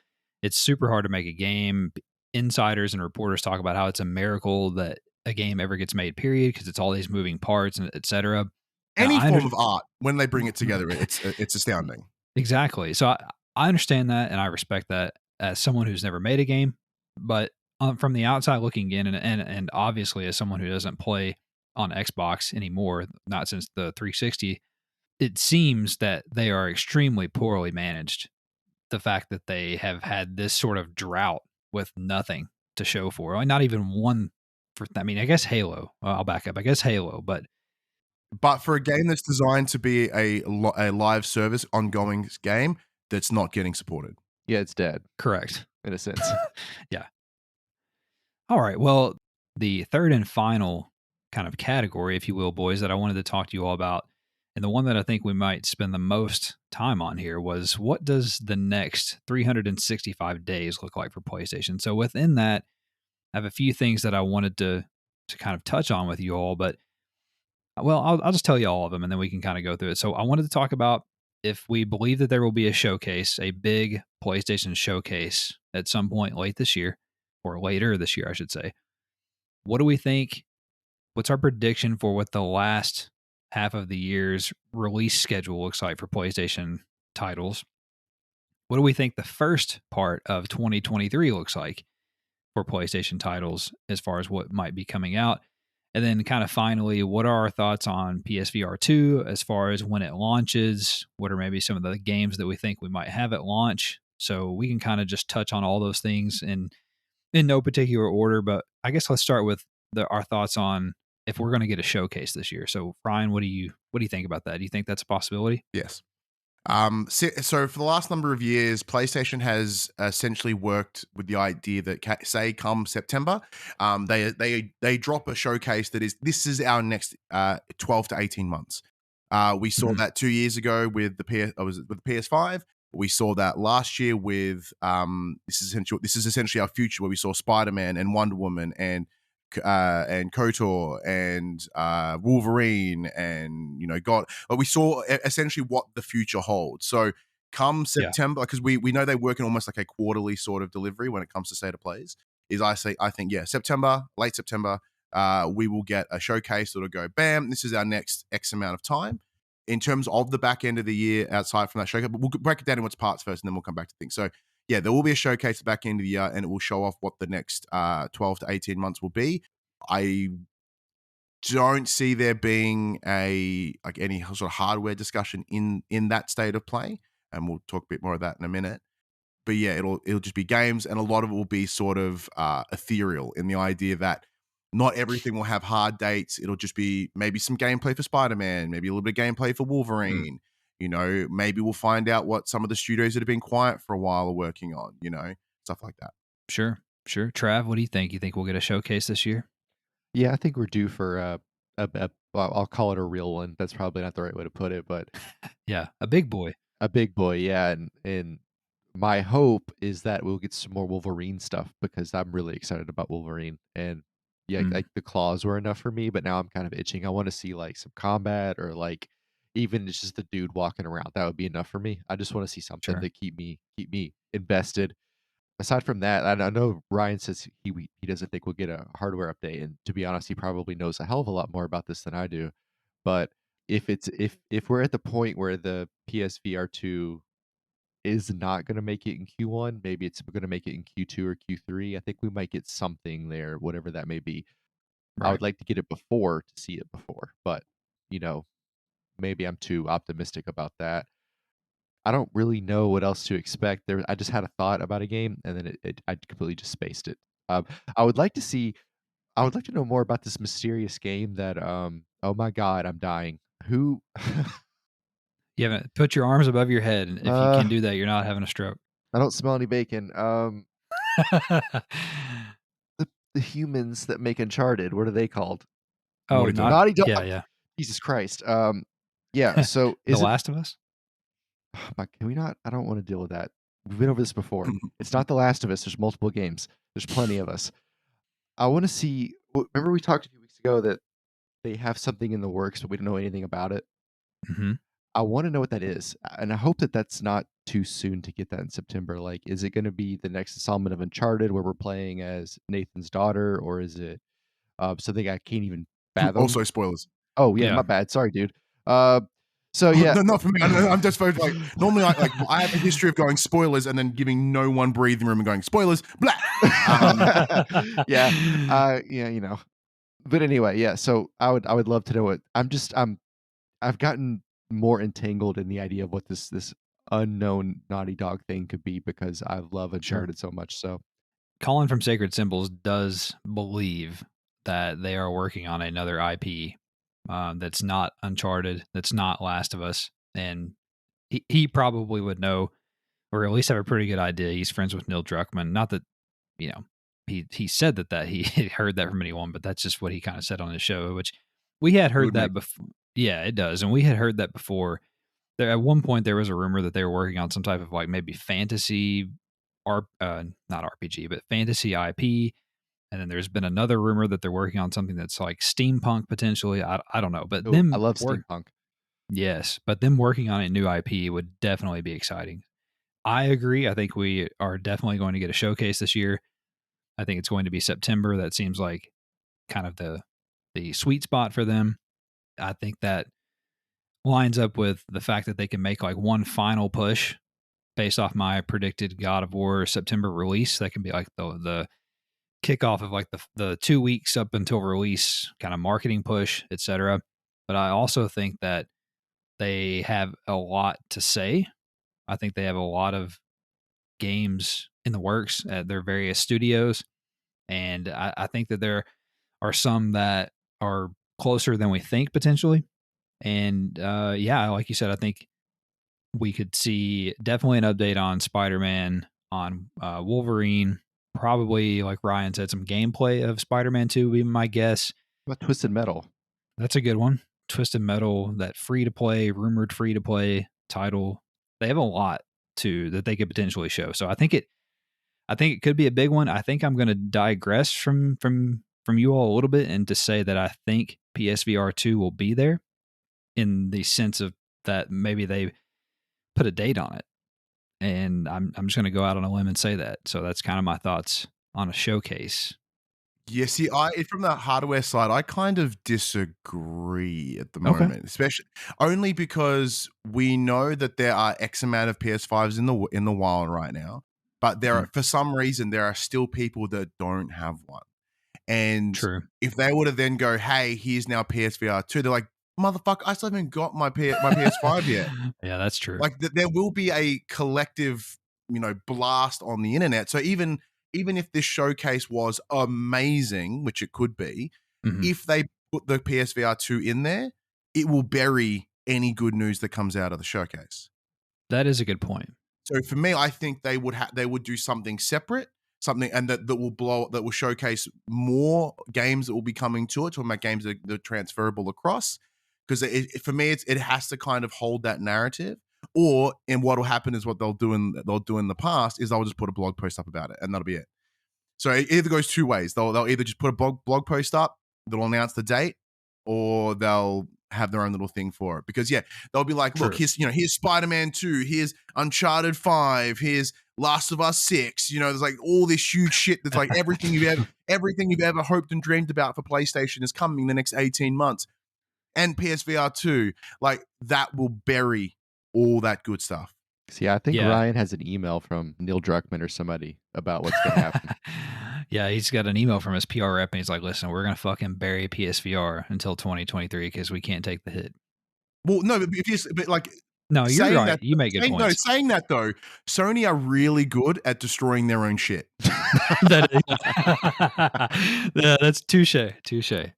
it's super hard to make a game. Insiders and reporters talk about how it's a miracle that a game ever gets made, period, because it's all these moving parts and et cetera. Any form of art, when they bring it together, it's astounding. Exactly. So I understand that, and I respect that as someone who's never made a game. But from the outside looking in, and obviously as someone who doesn't play on Xbox anymore, not since the 360, it seems that they are extremely poorly managed. The fact that they have had this sort of drought with nothing to show for, like, not even one. I mean, I guess Halo. I'll back up. I guess Halo, but for a game that's designed to be a live service, ongoing game, that's not getting supported. Yeah, it's dead. Correct. In a sense. Yeah. All right. Well, the third and final kind of category, if you will, boys, that I wanted to talk to you all about, and the one that I think we might spend the most time on here, was what does the next 365 days look like for PlayStation? So within that, I have a few things that I wanted to kind of touch on with you all, but I'll just tell you all of them and then we can kind of go through it. So I wanted to talk about if we believe that there will be a showcase, a big PlayStation showcase at some point late this year, or later this year, I should say. What do we think? What's our prediction for what the last half of the year's release schedule looks like for PlayStation titles? What do we think the first part of 2023 looks like for PlayStation titles as far as what might be coming out? And then kind of finally, what are our thoughts on PSVR 2 as far as when it launches? What are maybe some of the games that we think we might have at launch? So we can kind of just touch on all those things in no particular order, but I guess let's start with our thoughts on if we're going to get a showcase this year. So Ryan, what do you think about that? Do you think that's a possibility? Yes. So for the last number of years, PlayStation has essentially worked with the idea that, say, come September, they drop a showcase that this is our next 12 to 18 months. We saw Mhm. that 2 years ago with the with the PS5. We saw that last year with this is essentially our future, where we saw Spider-Man and Wonder Woman and KOTOR and Wolverine and God. But we saw essentially what the future holds. So come Yeah, September, because we know they work in almost like a quarterly sort of delivery when it comes to state of plays. I think September, late September, we will get a showcase that'll go bam. This is our next X amount of time. In terms of the back end of the year, outside from that showcase, but we'll break it down in its parts first, and then we'll come back to things. So yeah, there will be a showcase at the back end of the year, and it will show off what the next 12 to 18 months will be. I don't see there being any sort of hardware discussion in that state of play, and we'll talk a bit more of that in a minute. But yeah, it'll just be games, and a lot of it will be sort of ethereal in the idea that not everything will have hard dates. It'll just be maybe some gameplay for Spider-Man, maybe a little bit of gameplay for mm, Wolverine. Maybe we'll find out what some of the studios that have been quiet for a while are working on. Stuff like that. sure, sure. Trav, what do you think? You think we'll get a showcase this year? Yeah, I think we're due for well, I'll call it a real one. That's probably not the right way to put it, but Yeah, a big boy. a big boy, yeah. And my hope is that we'll get some more Wolverine stuff because I'm really excited about Wolverine. And yeah, Mm, like the claws were enough for me, but now I'm kind of itching. I want to see like some combat or like even just the dude walking around. That would be enough for me. I just want to see something sure, to keep me invested. Aside from that, I know Ryan says he doesn't think we'll get a hardware update, and to be honest, he probably knows a hell of a lot more about this than I do. But if we're at the point where the PSVR2 is not going to make it in Q1, maybe it's going to make it in Q2 or Q3. I think we might get something there, whatever that may be. I right. would like to get it before to see it before, but you know, maybe I'm too optimistic about that. I don't really know what else to expect. I just had a thought about a game, and then I completely just spaced it. Um, I would like to see. I would like to know more about this mysterious game that. Oh my God, I'm dying. Who? You haven't put your arms above your head, and if you uh, can do that, you're not having a stroke. I don't smell any bacon. The humans that make Uncharted. What are they called? Oh, Naughty Dog. not Naughty yeah, Dog. yeah. Jesus Christ. Yeah. So The is it? Last of Us? Can we not? I don't want to deal with that. We've been over this before. It's not The Last of Us. There's multiple games. There's plenty of us. I want to see. Remember we talked a few weeks ago that they have something in the works, but we don't know anything about it. Mhm. I want to know what that is, and I hope that that's not too soon to get that in September. Like, is it going to be the next installment of Uncharted where we're playing as Nathan's daughter, or is it something I can't even fathom? Also, spoilers. Oh yeah, Yeah. my bad. Sorry, dude. Uh, so yeah, No, not for me. I'm just like normally, like I have a history of going spoilers and then giving no one breathing room and going spoilers. Blah. Um, yeah, yeah, But anyway, yeah. So I would love to know what I've gotten more entangled in the idea of what this unknown Naughty Dog thing could be because I love Sure. Uncharted so much. So Colin from Sacred Symbols does believe that they are working on another IP, that's not Uncharted, that's not Last of Us, and he probably would know, or at least have a pretty good idea. He's friends with Neil Druckmann. Not that you know he said that he heard that from anyone, but that's just what he kind of said on his show. Which we had it heard would make that before. Yeah, it does, and we had heard that before. There at one point there was a rumor that they were working on some type of like maybe fantasy, not RPG, but fantasy IP. And then there's been another rumor that they're working on something that's like steampunk potentially. I don't know, but oh, I them love work steampunk. yes, but them working on a new IP would definitely be exciting. I agree. I think we are definitely going to get a showcase this year. I think it's going to be September. That seems like kind of the sweet spot for them. I think that lines up with the fact that they can make like one final push based off my predicted God of War September release. That can be like the kickoff of like the 2 weeks up until release kind of marketing push, etc. But I also think that they have a lot to say. I think they have a lot of games in the works at their various studios. And I think that there are some that are closer than we think potentially. And yeah, like you said, I think we could see definitely an update on Spider-Man, on Wolverine, probably like Ryan said, some gameplay of Spider-Man 2 would be my guess. What Twisted Metal? That's a good one. Twisted Metal, that rumored free to play title. They have a lot to that they could potentially show. So I think it could be a big one. I think I'm going to digress from you all a little bit and to say that I think PSVR 2 will be there, in the sense of that maybe they put a date on it. And I'm just going to go out on a limb and say that. So that's kind of my thoughts on a showcase. Yeah, see, from the hardware side, I kind of disagree at the Okay. moment, especially only because we know that there are X amount of PS5s in the wild right now, but for some reason there are still people that don't have one. And True. if they were to then go, "Hey, here's now PSVR 2," they're like, "Motherfucker, I still haven't got my PS5 yet." Yeah, that's true. Like there will be a collective, blast on the internet. So even if this showcase was amazing, which it could be, if they put the PSVR 2 in there, it will bury any good news that comes out of the showcase. That is a good point. So for me, I think they would do something separate, something and that will showcase more games that will be coming to it, talking about games that are transferable across. Because for me, it has to kind of hold that narrative. And what will happen is what they'll do in the past is they'll just put a blog post up about it, and that'll be it. So it either goes two ways. They'll either just put a blog post up that'll announce the date, or they'll have their own little thing for it. Because they'll be like, look, here's Spider-Man 2, here's Uncharted 5, here's Last of Us 6. There's like all this huge shit that's like everything you've ever hoped and dreamed about for PlayStation is coming in the next 18 months. And PSVR 2, like that will bury all that good stuff. See, I think Ryan has an email from Neil Druckmann or somebody about what's going to happen. Yeah, he's got an email from his PR rep, and he's like, listen, we're going to fucking bury PSVR until 2023 because we can't take the hit. Well, no, no, you're right. You make good points. No, saying that though, Sony are really good at destroying their own shit. Yeah, that's touche.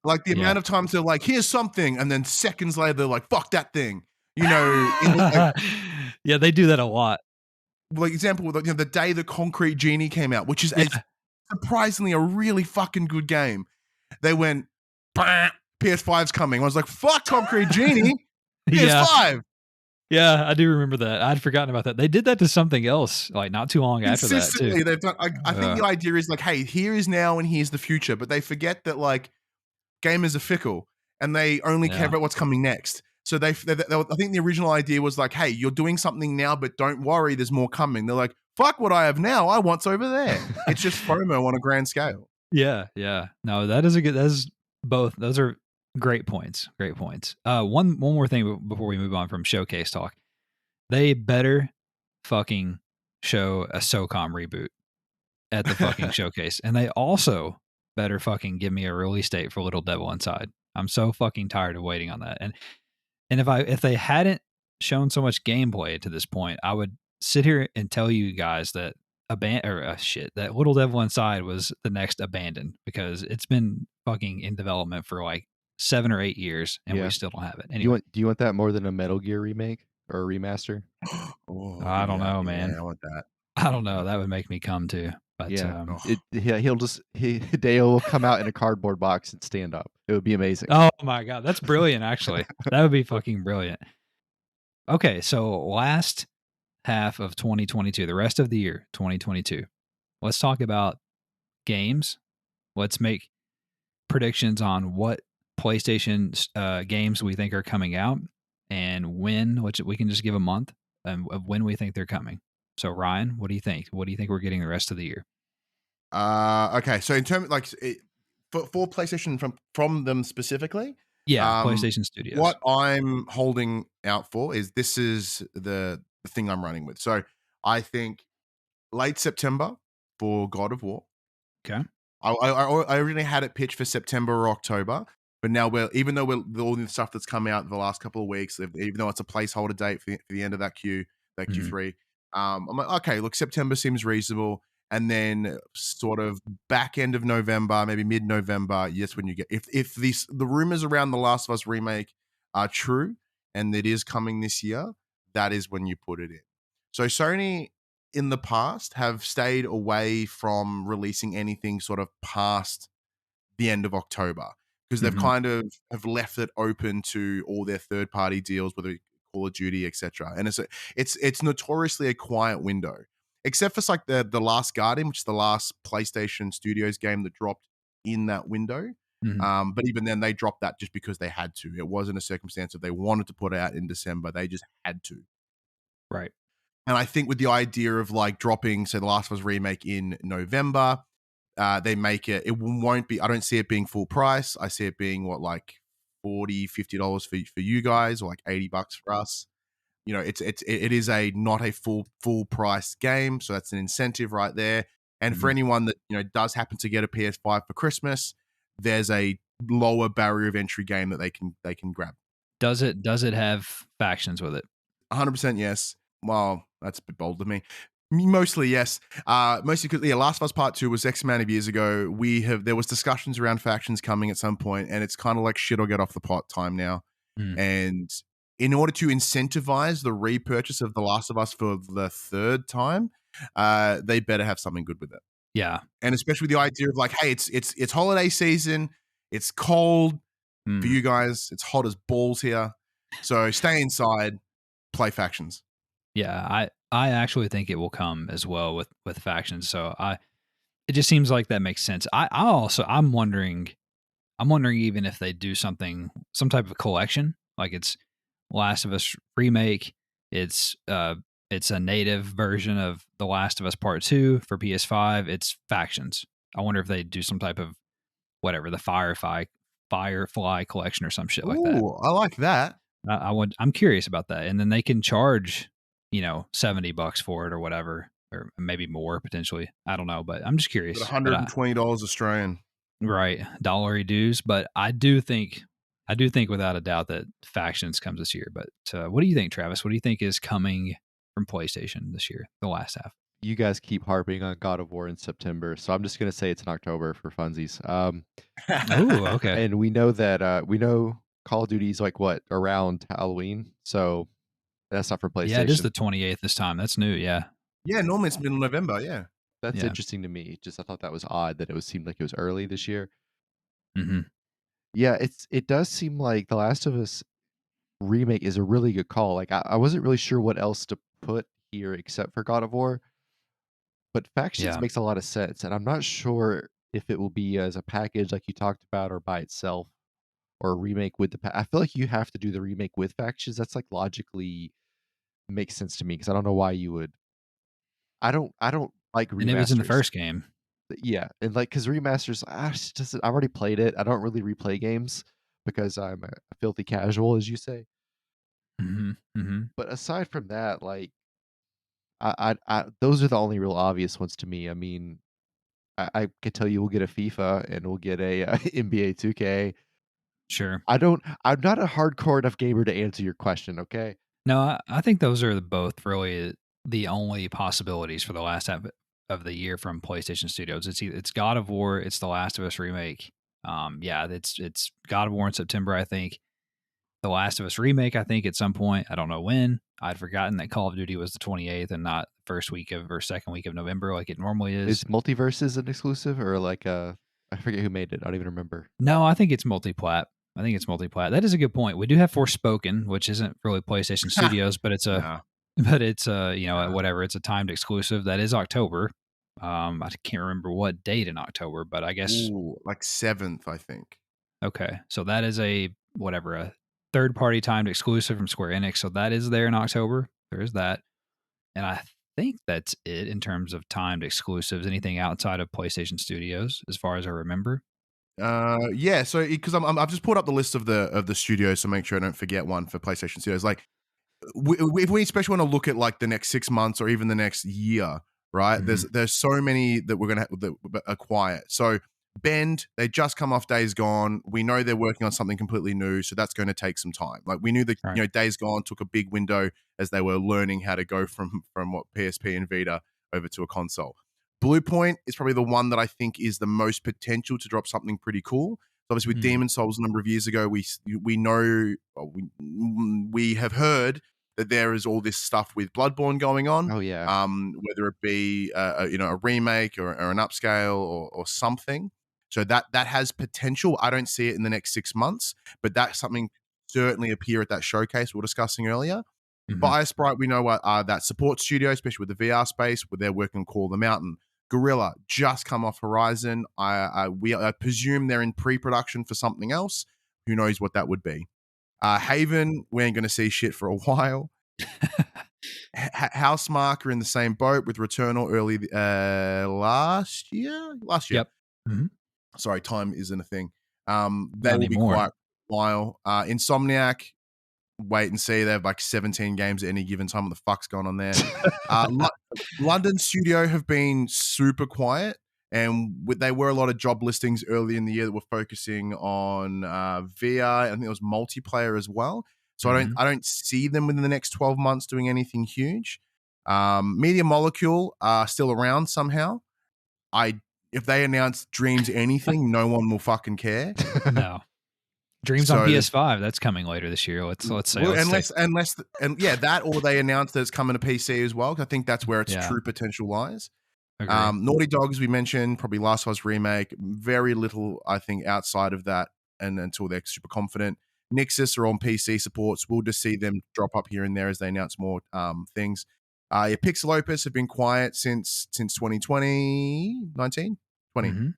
Like the amount of times they're like, here's something, and then seconds later they're like, fuck that thing. Yeah, they do that a lot. Like example, the day the Concrete Genie came out, which is surprisingly a really fucking good game. They went, PS5's coming. I was like, fuck Concrete Genie, PS5. Yeah, I do remember that. I'd forgotten about that. They did that to something else, like not too long after that too. They've done. I think the idea is like, hey, here is now and here's the future, but they forget that like gamers are fickle and they only care about what's coming next. So I think the original idea was like, hey, you're doing something now, but don't worry, there's more coming. They're like, fuck what I have now, I want's over there. It's just FOMO on a grand scale. Yeah. No, that's both. Those are great points. One more thing before we move on from showcase talk. They better fucking show a SOCOM reboot at the fucking showcase. And they also better fucking give me a release date for Little Devil Inside. I'm so fucking tired of waiting on that. And if they hadn't shown so much gameplay to this point, I would sit here and tell you guys that that Little Devil Inside was the next Abandoned, because it's been fucking in development for like 7 or 8 years and we still don't have it. Anyway. Do you want that more than a Metal Gear remake or a remaster? I don't know, man. I want that. I don't know. That would make me come too. But Hideo will come out in a cardboard box and stand up. It would be amazing. Oh my god, that's brilliant. Actually, that would be fucking brilliant. Okay, so last half of 2022, the rest of the year 2022. Let's talk about games. Let's make predictions on what PlayStation games we think are coming out and when. Which we can just give a month of when we think they're coming. So Ryan, what do you think? What do you think we're getting the rest of the year? Okay, so in terms for PlayStation from them specifically, PlayStation Studios. What I'm holding out for is the thing I'm running with. So I think late September for God of War. Okay. I originally had it pitched for September or October, but now even though all the stuff that's come out the last couple of weeks, even though it's a placeholder date for the end of that Q3, I'm like, okay, look, September seems reasonable. And then sort of back end of November, maybe mid-November, yes, when you get if the rumors around the Last of Us remake are true and it is coming this year, that is when you put it in. So Sony in the past have stayed away from releasing anything sort of past the end of October because they've Mhm. kind of have left it open to all their third party deals, whether Call of Duty, etc. And it's notoriously a quiet window, except for like the Last Guardian, which is the last PlayStation Studios game that dropped in that window. Mhm. But even then, they dropped that just because they had to. It wasn't a circumstance that they wanted to put out in December; they just had to. Right. And I think with the idea of like dropping, say, The Last of Us remake in November, they make it, it won't be, I don't see it being full price. I see it being what, like $40, $50 for you guys, or like $80 for us. You know, it is a not a full price game. So that's an incentive right there. And for Mhm. anyone that, you know, does happen to get a PS5 for Christmas, there's a lower barrier of entry game that they can grab. Does it have factions with it? 100% yes. Well, that's a bit bold of me. Mostly yes. Mostly because Last of Us Part 2 was X amount of years ago. There was discussions around factions coming at some point, and it's kind of like shit or get off the pot time now. Mm. And in order to incentivize the repurchase of The Last of Us for the third time, they better have something good with it. Yeah. And especially with the idea of like, hey, it's holiday season, it's cold for you guys, it's hot as balls here. So stay inside, play factions. Yeah, I actually think it will come as well with factions. So it just seems like that makes sense. I'm wondering even if they do some type of collection, like it's Last of Us remake, it's a native version of The Last of Us Part 2 for PS5, it's factions. I wonder if they do some type of whatever, the Firefly collection or some shit like that. Ooh, I like that. I'm curious about that. And then they can charge, $70 for it or whatever, or maybe more potentially. I don't know, but I'm just But curious. But $120 Australian. right, dollary dues. But I do think without a doubt that factions comes this year. But what do you think, Travis? What do you think is coming from PlayStation this year, the last half? You guys keep harping on God of War in September, so I'm just gonna say it's in October for funsies. Oh, okay. And we know that we know Call of Duty's like what around Halloween, so that's not for Yeah, it is PlayStation. the 28th this time. That's new. Yeah. Yeah, normally it's middle of November. Yeah. That's Yeah. interesting to me. Just I thought that was odd that it was seemed like it was early this year. Hmm. Yeah, it does seem like The Last of Us remake is a really good call. Like I wasn't really sure what else to put here except for God of War, but Factions Yeah. makes a lot of sense, and I'm not sure if it will be as a package like you talked about or by itself or a remake with I feel like you have to do the remake with Factions. That's like logically makes sense to me because I don't know why you would. I don't like And it was in the remasters. first game. Yeah, and like because remasters, I've already played it. I don't really replay games because I'm a filthy casual, as you say. Hmm. Hmm. But aside from that, like those are the only real obvious ones to me. I mean, I could tell you we'll get a FIFA and we'll get a NBA 2K. Sure. I'm not a hardcore enough gamer to answer your question. Okay, No, I think those are both really the only possibilities for the last half of the year from PlayStation Studios. It's God of War, it's the Last of Us remake. Yeah, it's God of War in September, I think. The Last of Us remake, I think at some point. I don't know when. I'd forgotten that Call of Duty was the 28th and not first week of or second week of November like it normally is is. Multiverses an exclusive or like a? I forget who made it. I don't even remember. No, I think it's multi-plat. I think it's multi-plat. That is a good point. We do have Forspoken, which isn't really PlayStation Studios, but it's a Nah. but it's Nah. whatever. It's a timed exclusive. That is October. I can't remember what date in October, but I guess Ooh, like 7th, I think. okay. So that is a third party timed exclusive from Square Enix. So that is there in October. There is that, and I think that's it in terms of timed exclusives. Anything outside of PlayStation Studios, as far as I remember. Yeah. So because I've just pulled up the list of the studios to make sure I don't forget one for PlayStation Studios. Like, if we especially want to look at like the next 6 months or even the next year, right? Mhm. There's so many that we're gonna acquire. So Bend, they just come off Days Gone. We know they're working on something completely new, so that's going to take some time. Like we knew that Right. Days Gone took a big window as they were learning how to go from what PSP and Vita over to a console. Blue Point is probably the one that I think is the most potential to drop something pretty cool. So obviously, with Mhm. Demon Souls a number of years ago, we know we have heard that there is all this stuff with Bloodborne going on. Oh yeah. Whether it be a remake or an upscale or something. So that has potential. I don't see it in the next 6 months, but that's something certainly appear at that showcase we were discussing earlier. Mhm. BioSprite, we know what that support studio, especially with the VR space, where they're working on Call of the Mountain. Gorilla just come off Horizon. I presume they're in pre-production for something else. Who knows what that would be? Haven, we ain't going to see shit for a while. Housemark are in the same boat with Returnal early last year. Yep. Mhm. Sorry, time isn't a thing. They Not will be anymore. quite a while. Insomniac, wait and see. They have like 17 games at any given time. What the fuck's going on there? London studio have been super quiet, and they were a lot of job listings early in the year that were focusing on VR. I think it was multiplayer as well. So Mhm. I don't see them within the next 12 months doing anything huge. Media Molecule are still around somehow. If they announce Dreams anything, no one will fucking care. No. Dreams on So there's PS5, that's coming later this year. Let's say well, let's say that or they announced that it's coming to PC as well. 'Cause I think that's where its yeah, true potential lies. agree. Naughty Dog, as we mentioned, probably Last of Us remake. Very little, I think, outside of that, and until they're super confident. Nixus are on PC supports. We'll just see them drop up here and there as they announce more things. Pixel Opus have been quiet since 2020, 19, 20. Mhm.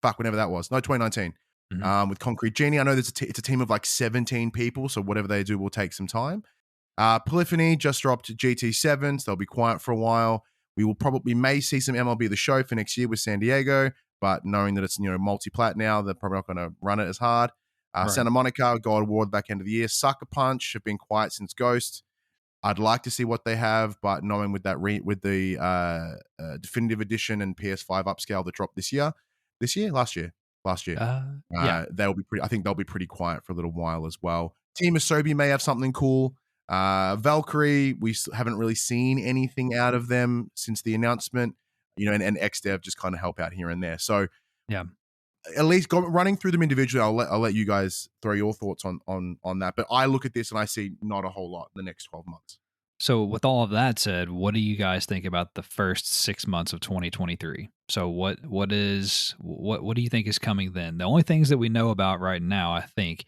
Fuck, whenever that was. No, 2019. Mhm. With Concrete Genie. I know it's a team of like 17 people, so whatever they do will take some time. Polyphony just dropped GT7, so they'll be quiet for a while. We may see some MLB The Show for next year with San Diego, but knowing that it's multi-plat now, they're probably not going to run it as hard. Right. Santa Monica, God of War back end of the year. Sucker Punch have been quiet since Ghost. I'd like to see what they have, but knowing with that with the definitive edition and PS5 upscale that dropped last year, Yeah. they'll be pretty. I think they'll be pretty quiet for a little while as well. Team Asobi may have something cool. Valkyrie, we haven't really seen anything out of them since the announcement. And XDev just kind of help out here and there. So Yeah. at least running through them individually, I'll let you guys throw your thoughts on that. But I look at this and I see not a whole lot in the next 12 months. So with all of that said, what do you guys think about the first 6 months of 2023? So what do you think is coming then? The only things that we know about right now, I think,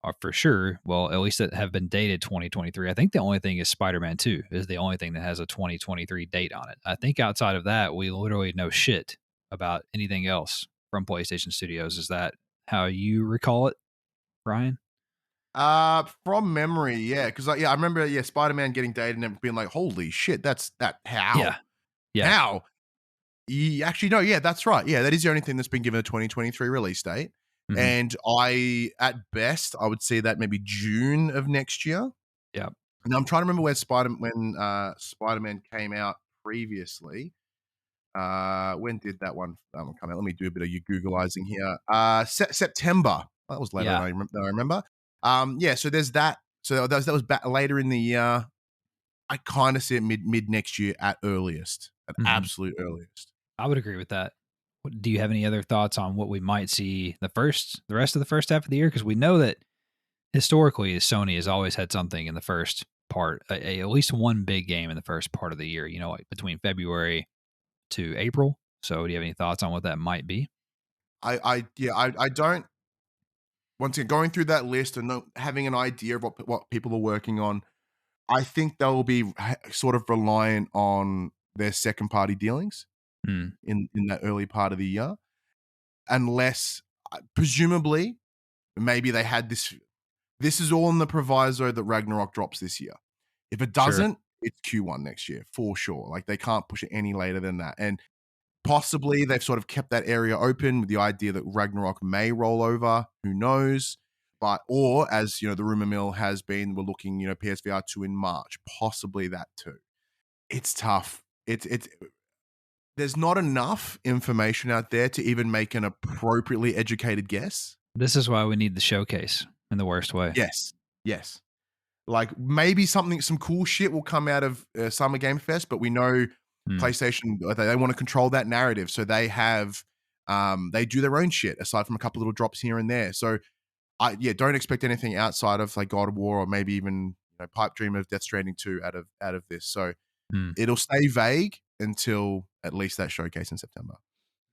are for sure, well, at least that have been dated 2023. I think the only thing is Spider-Man 2 is the only thing that has a 2023 date on it. I think outside of that, we literally know shit about anything else from PlayStation Studios. Is that how you recall it, Brian? From memory, yeah, because I remember, Spider-Man getting dated and being like, "Holy shit, that's that how Yeah. Yeah. how." Actually, no, yeah, that's right. Yeah, that is the only thing that's been given a 2023 release date, Mhm. and at best, I would say that maybe June of next year. Yeah. Now I'm trying to remember when Spider-Man came out previously. When did that one come out? Let me do a bit of you Googleizing here. September. That was later than Yeah. I remember. Yeah. So there's that. So that was back later in the year. I kind of see it mid next year at earliest, at Mhm. absolute earliest. I would agree with that. Do you have any other thoughts on what we might see the rest of the first half of the year? Because we know that historically, Sony has always had something in the first part, at least one big game in the first part of the year. Like between February to April. So, do you have any thoughts on what that might be? I don't. Once again, going through that list and having an idea of what people are working on, I think they'll be sort of reliant on their second party dealings Hmm. in that early part of the year, unless presumably maybe they had this. This is all in the proviso that Ragnarok drops this year. If it Sure. doesn't, it's Q1 next year for sure. Like they can't push it any later than that. And possibly they've sort of kept that area open with the idea that Ragnarok may roll over. Who knows? Or as the rumor mill has been, we're looking, PSVR 2 in March. Possibly that too. It's tough. It's there's not enough information out there to even make an appropriately educated guess. This is why we need the showcase in the worst way. Yes. Yes. Like maybe some cool shit will come out of Summer Game Fest, but we know Hmm. PlayStation, they want to control that narrative, so they have they do their own shit aside from a couple little drops here and there. So don't expect anything outside of like God of War or maybe even pipe dream of Death Stranding 2 out of this. So Hmm. it'll stay vague until at least that showcase in September.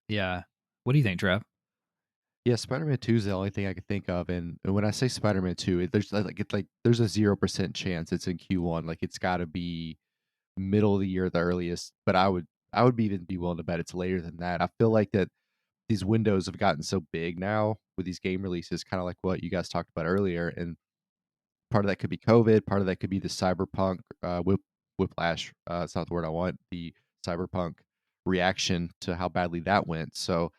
Yeah. What do you think, Trev? Yeah, Spider-Man 2 is the only thing I can think of, and when I say Spider-Man 2, there's a 0% chance it's in Q1. Like it's got to be middle of the year, the earliest. But I would even be willing to bet it's later than that. I feel like that these windows have gotten so big now with these game releases, kind of like what you guys talked about earlier, and part of that could be COVID, part of that could be the cyberpunk whiplash. It's not the word I want. The cyberpunk reaction to how badly that went. So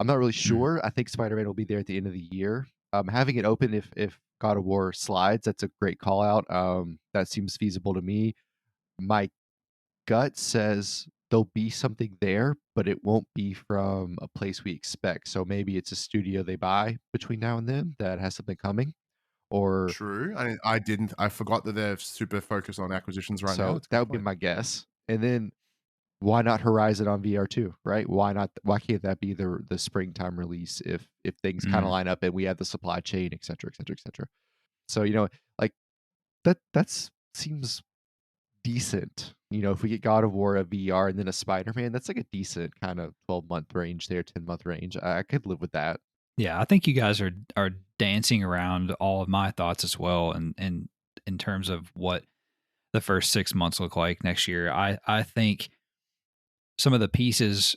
I'm not really Mm. sure. I think Spider-Man will be there at the end of the year. Having it open if God of War slides, that's a great call out. That seems feasible to me. My gut says there'll be something there, but it won't be from a place we expect. So maybe it's a studio they buy between now and then that has something coming, or True. I didn't. I forgot that they're super focused on acquisitions right now. so It's a that good would be point. my guess. And then why not Horizon on VR too, right? Why not? Why can't that be the springtime release if things kind of Mm. line up and we have the supply chain, et cetera, et cetera, et cetera. So like that's seems decent. If we get God of War, a VR, and then a Spider-Man, that's like a decent kind of 12-month range there, 10-month range. I could live with that. Yeah, I think you guys are dancing around all of my thoughts as well, and in terms of what the first 6 months look like next year. I think some of the pieces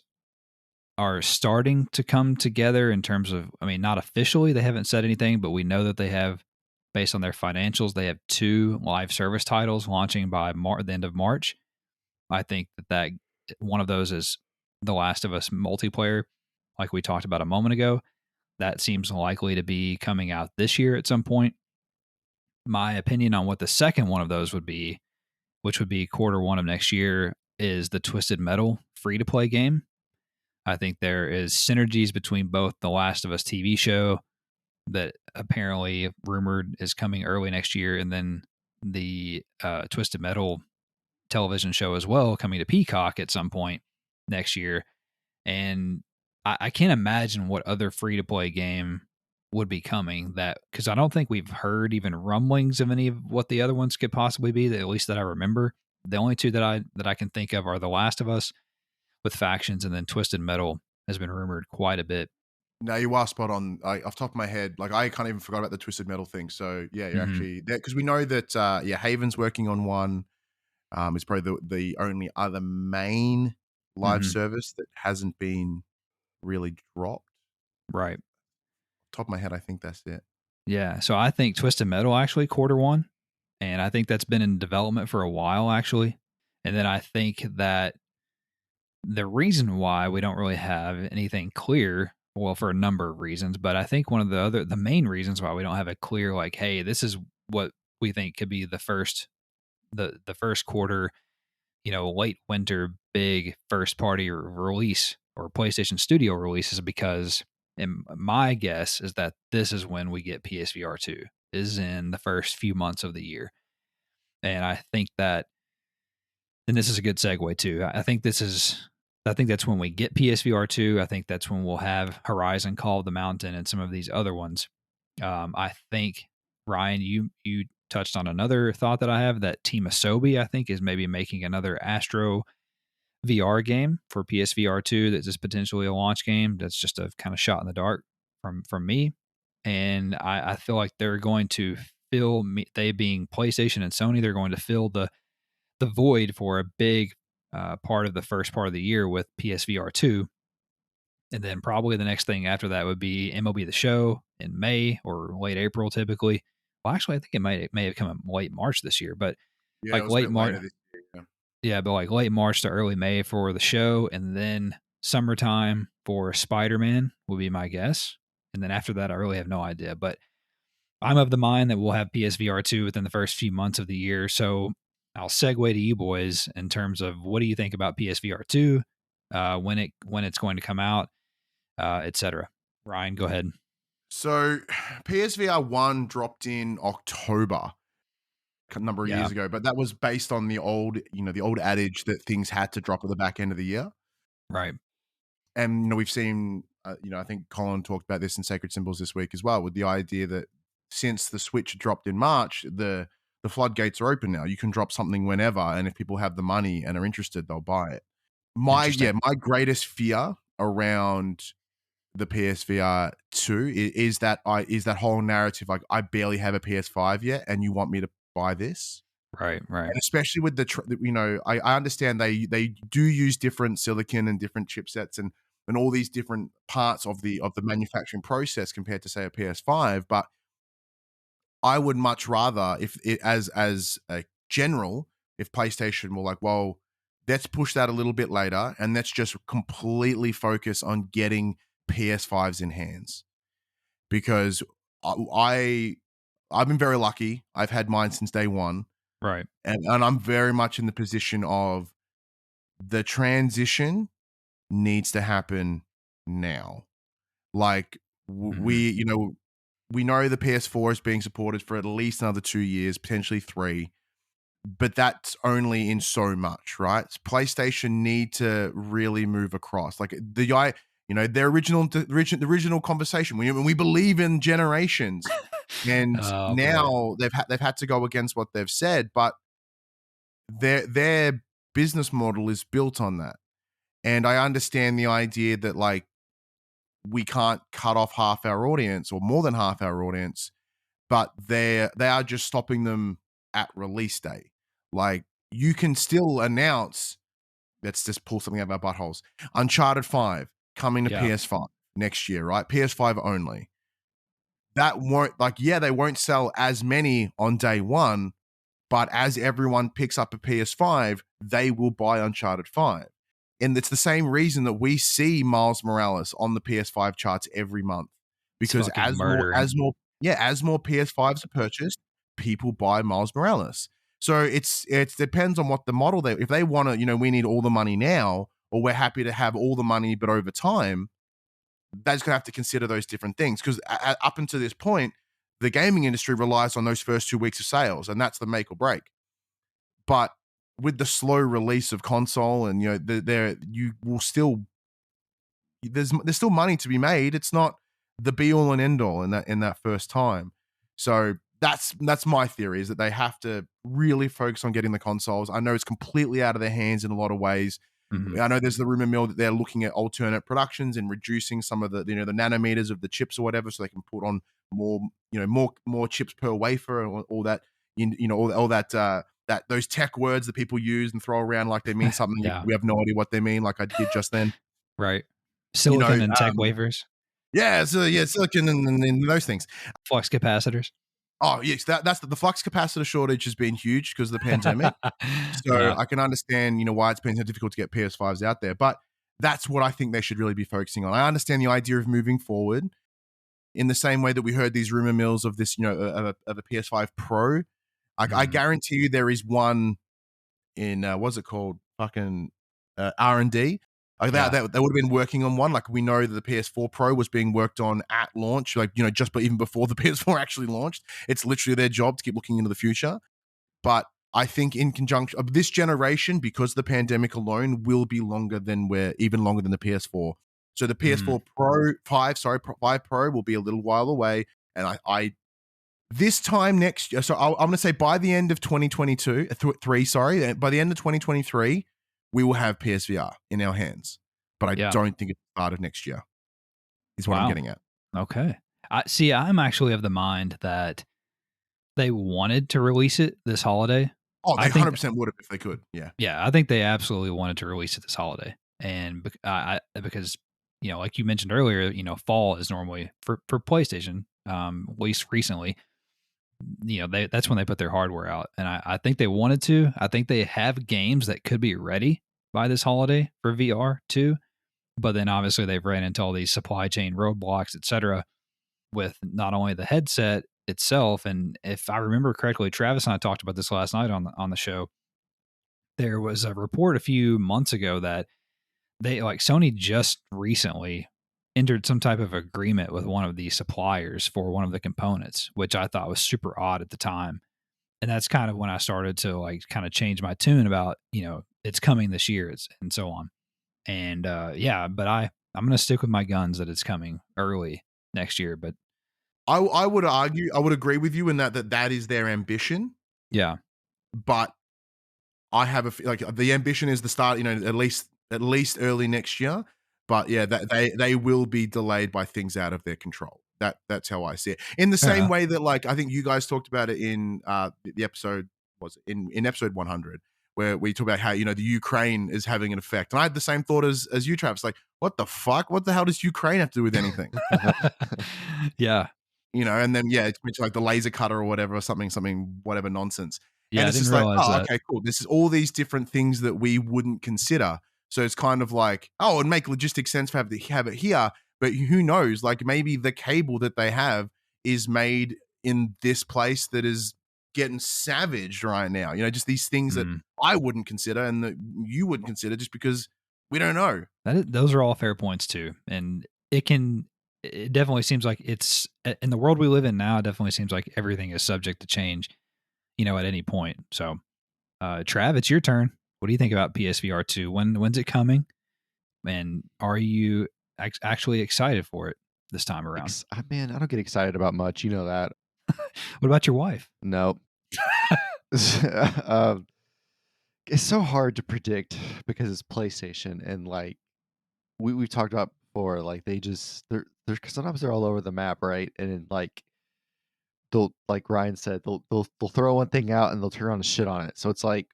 are starting to come together in terms of, I mean, not officially, they haven't said anything, but we know that they have, based on their financials, they have 2 live service titles launching by the end of March. I think that one of those is The Last of Us multiplayer, like we talked about a moment ago. That seems likely to be coming out this year at some point. My opinion on what the second one of those would be, which would be quarter 1 of next year, is the Twisted Metal free to play game. I think there is synergies between both the Last of Us TV show that apparently rumored is coming early next year, and then the Twisted Metal television show as well, coming to Peacock at some point next year. And I can't imagine what other free to play game would be coming, that because I don't think we've heard even rumblings of any of what the other ones could possibly be, that at least that I remember. The only 2 that I can think of are The Last of Us with factions, and then Twisted Metal has been rumored quite a bit. No, you are spot on. Off the top of my head, like I can't even forgot about the Twisted Metal thing. So yeah, you're Hmm. actually there because we know that Haven's working on one. It's probably the only other main live Hmm. service that hasn't been really dropped. Right. Top of my head, I think that's it. Yeah. So I think Twisted Metal actually quarter 1, and I think that's been in development for a while actually. And then I think that the reason why we don't really have anything clear, well, for a number of reasons, but I think one of the main reasons why we don't have a clear, like, hey, this is what we think could be the first quarter, late winter big first party release or PlayStation Studio release, is because, and my guess is that this is when we get PSVR 2, is in the first few months of the year. And I think that, and this is a good segue too. I think that's when we get PSVR 2. I think that's when we'll have Horizon Call of the Mountain and some of these other ones. I think, Ryan, you touched on another thought that I have, that Team Asobi, I think, is maybe making another Astro VR game for PSVR 2 that's just potentially a launch game. That's just a kind of shot in the dark from me. And I feel like they're going to fill me, they being PlayStation and Sony, they're going to fill the void for a big part of the first part of the year with PSVR 2. And then probably the next thing after that would be MLB The Show in May or late April typically. Well, actually, I think it may have come in late March this year, but Yeah, it like was a late bit March. later this year. Yeah. Yeah, but like late March to early May for the show, and then summertime for Spider-Man will be my guess. And then after that, I really have no idea. But I'm of the mind that we'll have PSVR 2 within the first few months of the year. So I'll segue to you boys in terms of, what do you think about PSVR 2, when it's going to come out, etc. Ryan, go ahead. So PSVR 1 dropped in October a number of Yeah, years ago, but that was based on the old adage that things had to drop at the back end of the year. right. And we've seen, I think Colin talked about this in Sacred Symbols this week as well, with the idea that since the Switch dropped in March, the the floodgates are open now. You can drop something whenever, and if people have the money and are interested, they'll buy it. My Interesting. my greatest fear around the PSVR 2 is that whole narrative, like, I barely have a PS5 yet, and you want me to buy this? Right. And especially with I understand they do use different silicon and different chipsets and all these different parts of the manufacturing process compared to, say, a PS5, but I would much rather, if it, as a general, if PlayStation were like, well, let's push that a little bit later and let's just completely focus on getting PS5s in hands, because I've been very lucky. I've had mine since day one, Right. and I'm very much in the position of the transition needs to happen now. Like, Mhm. we know the PS4 is being supported for at least another 2 years, potentially 3, but that's only in so much, right? PlayStation need to really move across. Like, the original conversation, when we believe in generations, and Oh boy. now they've had to go against what they've said, but their business model is built on that. And I understand the idea that, like, we can't cut off half our audience or more than half our audience, but they are just stopping them at release day. Like, you can still announce, let's just pull something out of our buttholes. Uncharted 5 coming to Yeah. PS5 next year, right? PS5 only. That won't, like, yeah, they won't sell as many on day one, but as everyone picks up a PS5, they will buy Uncharted 5. And it's the same reason that we see Miles Morales on the PS5 charts every month. It's Because fucking murdering. as more PS5s are purchased, people buy Miles Morales. So it depends on what the model if they want to, we need all the money now, or we're happy to have all the money but over time, that's going to have to consider those different things, because up until this point, the gaming industry relies on those first 2 weeks of sales, and that's the make or break. But with the slow release of console, and there you will still there's still money to be made. It's not the be all and end all in that first time. So that's my theory, is that they have to really focus on getting the consoles. I know it's completely out of their hands in a lot of ways. Mhm. I know there's the rumor mill that they're looking at alternate productions and reducing some of the the nanometers of the chips or whatever, so they can put on more more chips per wafer, and all that all that those tech words that people use and throw around like they mean something. Yeah. We have no idea what they mean, like I did just then. Right. You know, Silicon and tech wafers, yeah, so yeah, silicon and those things. flux capacitors. Oh yes, that's the flux capacitor shortage has been huge because of the pandemic. So Yeah. I can understand, why it's been so difficult to get PS5s out there, but that's what I think they should really be focusing on. I understand the idea of moving forward in the same way that we heard these rumor mills of this, of a PS5 Pro. I Mhm. guarantee you there is one in what's it called? Fucking R&D. Like that, Yeah. they would have been working on one. Like, we know that the PS4 Pro was being worked on at launch, like, just but even before the PS4 actually launched. It's literally their job to keep looking into the future. But I think in conjunction of this generation, because the pandemic alone will be even longer than the PS4. So the Mhm. PS4 Pro 5, 5 Pro will be a little while away, and I this time next year. So I'm going to say by the end of 2022, three, sorry, by the end of 2023, we will have PSVR in our hands. But I Yeah. don't think it's the start of next year. Is what I'm Wow. getting at. Okay. I see. I'm actually of the mind that they wanted to release it this holiday. Oh, they I think 100% would have if they could. Yeah. Yeah, I think they absolutely wanted to release it this holiday, and because like you mentioned earlier, fall is normally for PlayStation, at least recently. That's when they put their hardware out, and I think they wanted to. I think they have games that could be ready by this holiday for VR too, but then obviously they've ran into all these supply chain roadblocks, etc., with not only the headset itself, and if I remember correctly, Travis and I talked about this last night on the show. There was a report a few months ago that Sony just recently entered some type of agreement with one of the suppliers for one of the components, which I thought was super odd at the time. And that's kind of when I started to kind of change my tune about, it's coming this year and so on. And yeah, but I'm going to stick with my guns that it's coming early next year. But I would argue, I would agree with you in that is their ambition. Yeah. But I have like the ambition is to start, at least early next year. But yeah, that they will be delayed by things out of their control. That's how I see it. In the Fair same enough. way that, like, I think you guys talked about it in the episode, was it in episode 100, where we talk about how the Ukraine is having an effect, and I had the same thought as you, Travis. Like, what the fuck? What the hell does Ukraine have to do with anything? Yeah. And then it's like the laser cutter or whatever, or something, whatever nonsense. Yeah, And I it's didn't just like, realize oh, that. okay, cool. This is all these different things that we wouldn't consider. So it's kind of like, oh, it'd make logistic sense to have it here, but who knows? Like, maybe the cable that they have is made in this place that is getting savaged right now. Just these things that Mm. I wouldn't consider and that you wouldn't consider, just because we don't know. Those are all fair points too, and it definitely seems like it's in the world we live in now. It definitely seems like everything is subject to change, at any point. So, Trav, it's your turn. What do you think about PSVR 2? When's it coming? And are you actually excited for it this time around? Man, I don't get excited about much. You know that. What about your wife? Nope. It's so hard to predict because it's PlayStation, and like we've talked about before, like they're sometimes they're all over the map, right? And then, like they'll, like Ryan said, they'll throw one thing out and they'll turn around and shit on it. So it's like,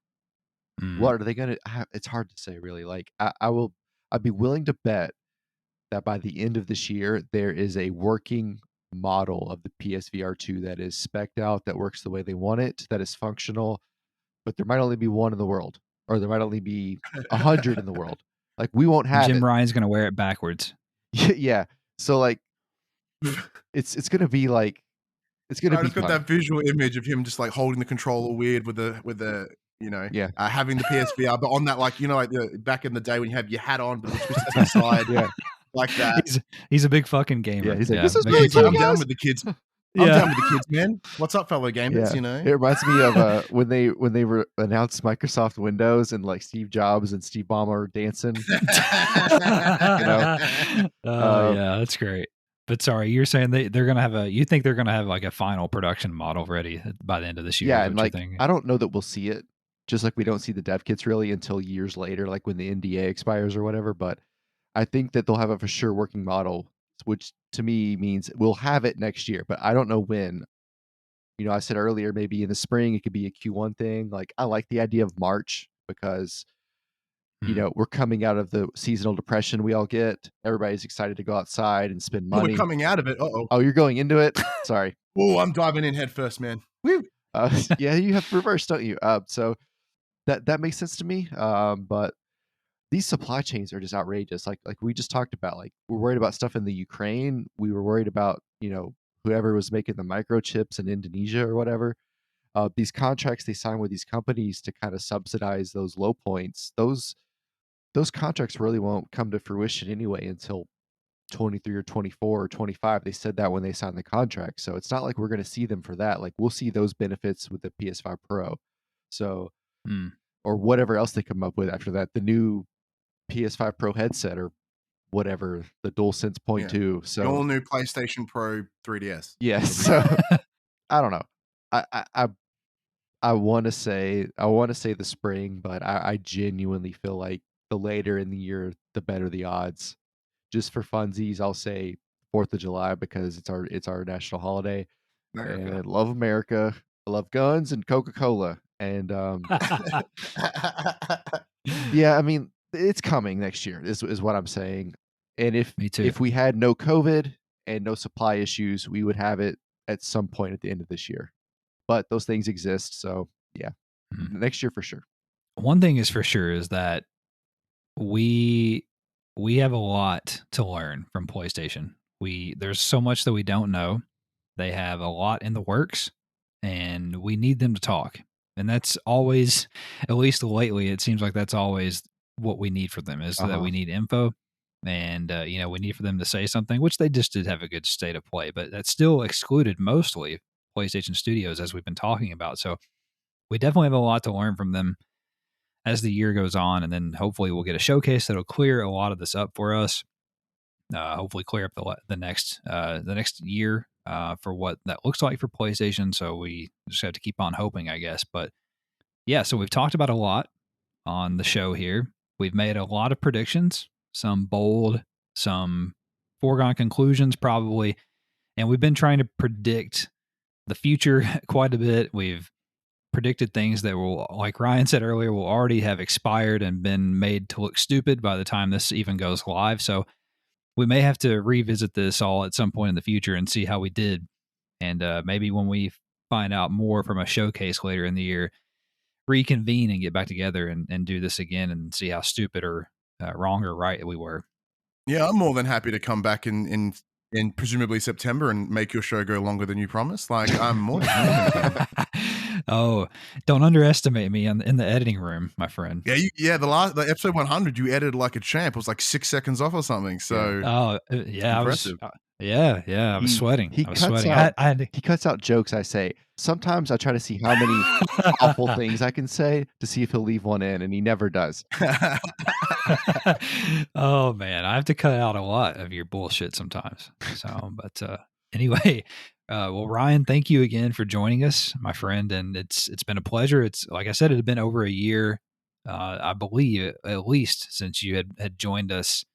Mm. what are they gonna? It's hard to say, really. Like I'd be willing to bet that by the end of this year there is a working model of the PSVR 2 that is spec'd out, that works the way they want it, that is functional, but there might only be one in the world, or there might only be 100 in the world. Like, we won't have Jim it. Ryan's gonna wear it backwards. Yeah. So like, it's gonna be like, it's gonna I be just got fun. that visual image of him just like holding the controller weird with the Yeah. having the PSVR, but on that, like, like the back in the day when you have your hat on, but it twists to the side, Yeah. like that. He's a big fucking gamer. Yeah. He's like, this is makes really sense. He's like, cool, I'm down guys. with the kids. I'm Yeah. down with the kids, man. What's up, fellow gamers? Yeah. It reminds me of when they announced Microsoft Windows, and like Steve Jobs and Steve Ballmer dancing. Yeah, that's great. But sorry, you're saying they're gonna have you think they're gonna have like a final production model ready by the end of this year? Yeah, Is and what you're like, thinking? I don't know that we'll see it, just like we don't see the dev kits really until years later, like when the NDA expires or whatever. But I think that they'll have a for sure working model, which to me means we'll have it next year, but I don't know when. I said earlier, maybe in the spring, it could be a Q1 thing. Like, I like the idea of March because, we're coming out of the seasonal depression we all get. Everybody's excited to go outside and spend We're money. coming out of it. Uh-oh. Oh, you're going into it? Sorry. Oh, I'm diving in head first, man. Woo! Yeah, you have reverse, don't you? So that makes sense to me. But these supply chains are just outrageous. Like we just talked about. Like, we're worried about stuff in the Ukraine. We were worried about whoever was making the microchips in Indonesia or whatever. These contracts they sign with these companies to kind of subsidize those low points. Those contracts really won't come to fruition anyway until 23 or 24 or 25. They said that when they signed the contract. So it's not like we're going to see them for that. Like, we'll see those benefits with the PS5 Pro. So, or whatever else they come up with after that, the new PS5 Pro headset or whatever, the DualSense Point 2. So the all new PlayStation Pro 3DS. yes. So I don't know. I want to say the spring, but I genuinely feel like the later in the year, the better the odds. Just for funsies, I'll say 4th of July because it's our national holiday. America. And I love America. I love guns and Coca-Cola. And yeah, I mean, it's coming next year is what I'm saying. And Me too. if we had no COVID and no supply issues, we would have it at some point at the end of this year. But those things exist, so yeah. Next year for sure. One thing is for sure is that we have a lot to learn from PlayStation. There's so much that we don't know. They have a lot in the works, and we need them to talk. And that's always, at least lately, it seems like that's always what we need for them is that we need info, and we need for them to say something, which they just did have a good state of play, but that's still excluded mostly PlayStation Studios, as we've been talking about. So we definitely have a lot to learn from them as the year goes on, and then hopefully we'll get a showcase that'll clear a lot of this up for us. Hopefully clear up the next year for what that looks like for PlayStation. So we just have to keep on hoping, I guess. But yeah, so we've talked about a lot on the show here. We've made a lot of predictions, some bold, some foregone conclusions, probably. And we've been trying to predict the future quite a bit. We've predicted things that will, like Ryan said earlier, will already have expired and been made to look stupid by the time this even goes live. So we may have to revisit this all at some point in the future and see how we did. And maybe when we find out more from a showcase later in the year, reconvene and get back together and do this again and see how stupid or wrong or right we were. Yeah, I'm more than happy to come back in presumably September and make your show go longer than you promised. Like, I'm more than Oh, don't underestimate me in the editing room, my friend. Yeah, the episode 100, you edited like a champ. It was like 6 seconds off or something. So yeah, impressive. I was sweating. He I was cuts sweating. out. I had to- He cuts out jokes I say. Sometimes I try to see how many awful things I can say to see if he'll leave one in, and he never does. Oh man, I have to cut out a lot of your bullshit sometimes. So, but anyway, well, Ryan, thank you again for joining us, my friend, and it's been a pleasure. It's like I said, it had been over a year, I believe, at least since you had joined us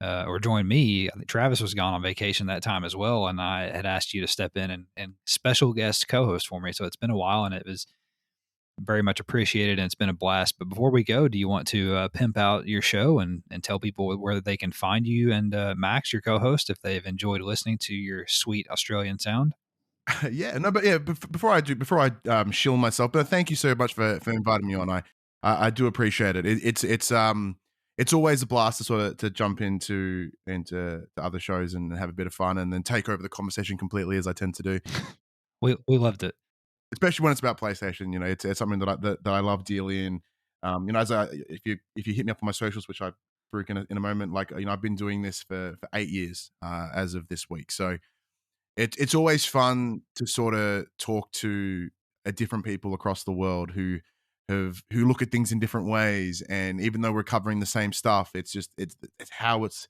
or joined me. I think Travis was gone on vacation that time as well, and I had asked you to step in and special guest co-host for me. So it's been a while, and it was very much appreciated, and it's been a blast. But before we go, do you want to pimp out your show and tell people where they can find you and Max, your co-host, if they've enjoyed listening to your sweet Australian sound? Yeah, no, but yeah, before I shill myself, but thank you so much for inviting me on. I do appreciate it. It's always a blast to sort of to jump into the other shows and have a bit of fun and then take over the conversation completely, as I tend to do. We loved it. Especially when it's about PlayStation, you know, it's something that I love dearly. And you know, if you hit me up on my socials, which I threw in a moment, like, you know, I've been doing this for 8 years as of this week, so it's always fun to sort of talk to different people across the world who look at things in different ways. And even though we're covering the same stuff, it's how it's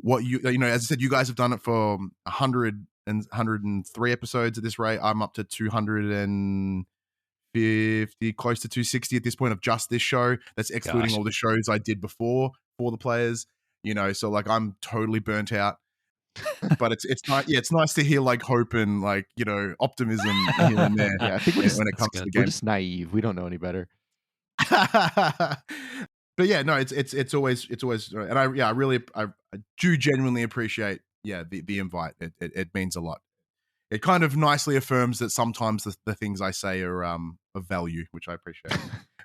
what you know. As I said, you guys have done it for 103 episodes at this rate. I'm up to 250, close to 260 at this point of just this show. That's excluding all the shows I did before for the players. You know, so like I'm totally burnt out. But it's nice. Yeah, it's nice to hear like hope and like, you know, optimism here and there. Yeah, I think when it comes to the we're game. just naive. We don't know any better. But yeah, no, it's always, and I really do genuinely appreciate the invite. It means a lot. It kind of nicely affirms that sometimes the things I say are of value, which I appreciate.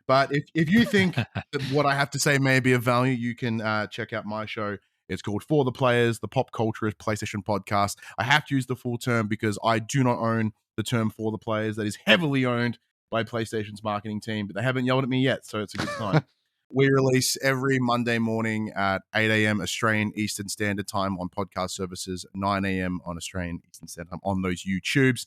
But if you think that what I have to say may be of value, you can check out my show. It's called For the Players, the PopCulturists PlayStation podcast. I have to use the full term because I do not own the term For the Players. That is heavily owned by PlayStation's marketing team, but they haven't yelled at me yet, so it's a good sign. We release every Monday morning at 8 a.m. Australian Eastern Standard Time on podcast services, 9 a.m. on Australian Eastern Standard Time on those YouTubes.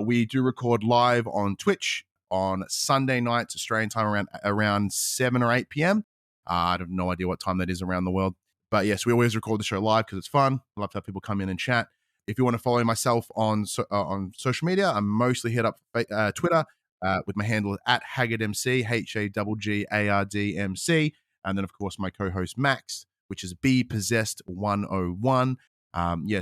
We do record live on Twitch on Sunday nights, Australian time, around 7 or 8 p.m. I have no idea what time that is around the world. But yes, we always record the show live because it's fun. I love to have people come in and chat. If you want to follow myself on social media, I'm mostly hit up Twitter with my handle at HaggardMC, HAGGARDMC. And then, of course, my co-host Max, which is BPossessed101.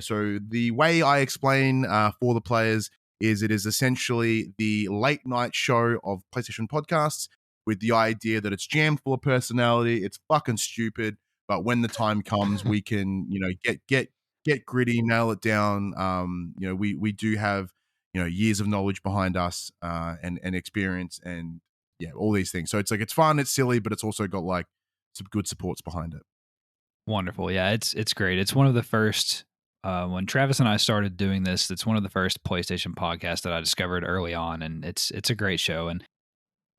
So the way I explain For the Players is it is essentially the late night show of PlayStation podcasts with the idea that it's jammed full of personality. It's fucking stupid. But when the time comes, we can, you know, get gritty, nail it down. You know, we do have, you know, years of knowledge behind us and experience and all these things. So it's like it's fun, it's silly, but it's also got like some good supports behind it. Wonderful. Yeah, it's great. It's one of the first when Travis and I started doing this, it's one of the first PlayStation podcasts that I discovered early on, and it's a great show. And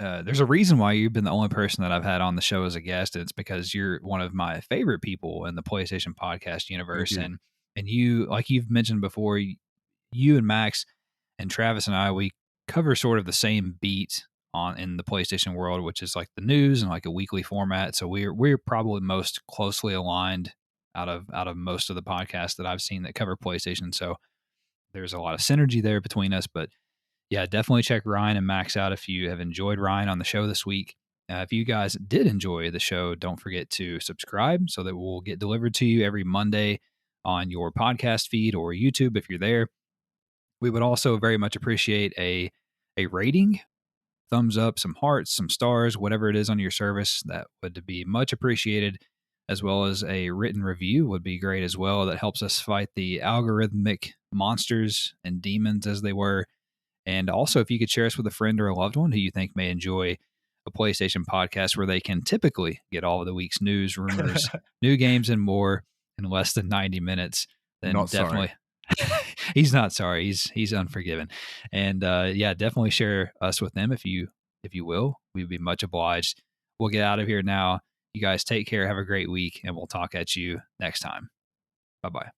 there's a reason why you've been the only person that I've had on the show as a guest, and it's because you're one of my favorite people in the PlayStation podcast universe. And you, like you've mentioned before, you and Max and Travis and I, we cover sort of the same beat in the PlayStation world, which is like the news and like a weekly format. So we're probably most closely aligned out of most of the podcasts that I've seen that cover PlayStation. So there's a lot of synergy there between us. But yeah, definitely check Ryan and Max out if you have enjoyed Ryan on the show this week. If you guys did enjoy the show, don't forget to subscribe so that we'll get delivered to you every Monday on your podcast feed or YouTube if you're there. We would also very much appreciate a rating, thumbs up, some hearts, some stars, whatever it is on your service. That would be much appreciated, as well as a written review would be great as well. That helps us fight the algorithmic monsters and demons, as they were. And also, if you could share us with a friend or a loved one who you think may enjoy a PlayStation podcast where they can typically get all of the week's news, rumors, new games, and more in less than 90 minutes, then Not definitely. sorry. He's not sorry. He's unforgiven. And yeah, definitely share us with them if you will. We'd be much obliged. We'll get out of here now. You guys take care. Have a great week, and we'll talk at you next time. Bye-bye.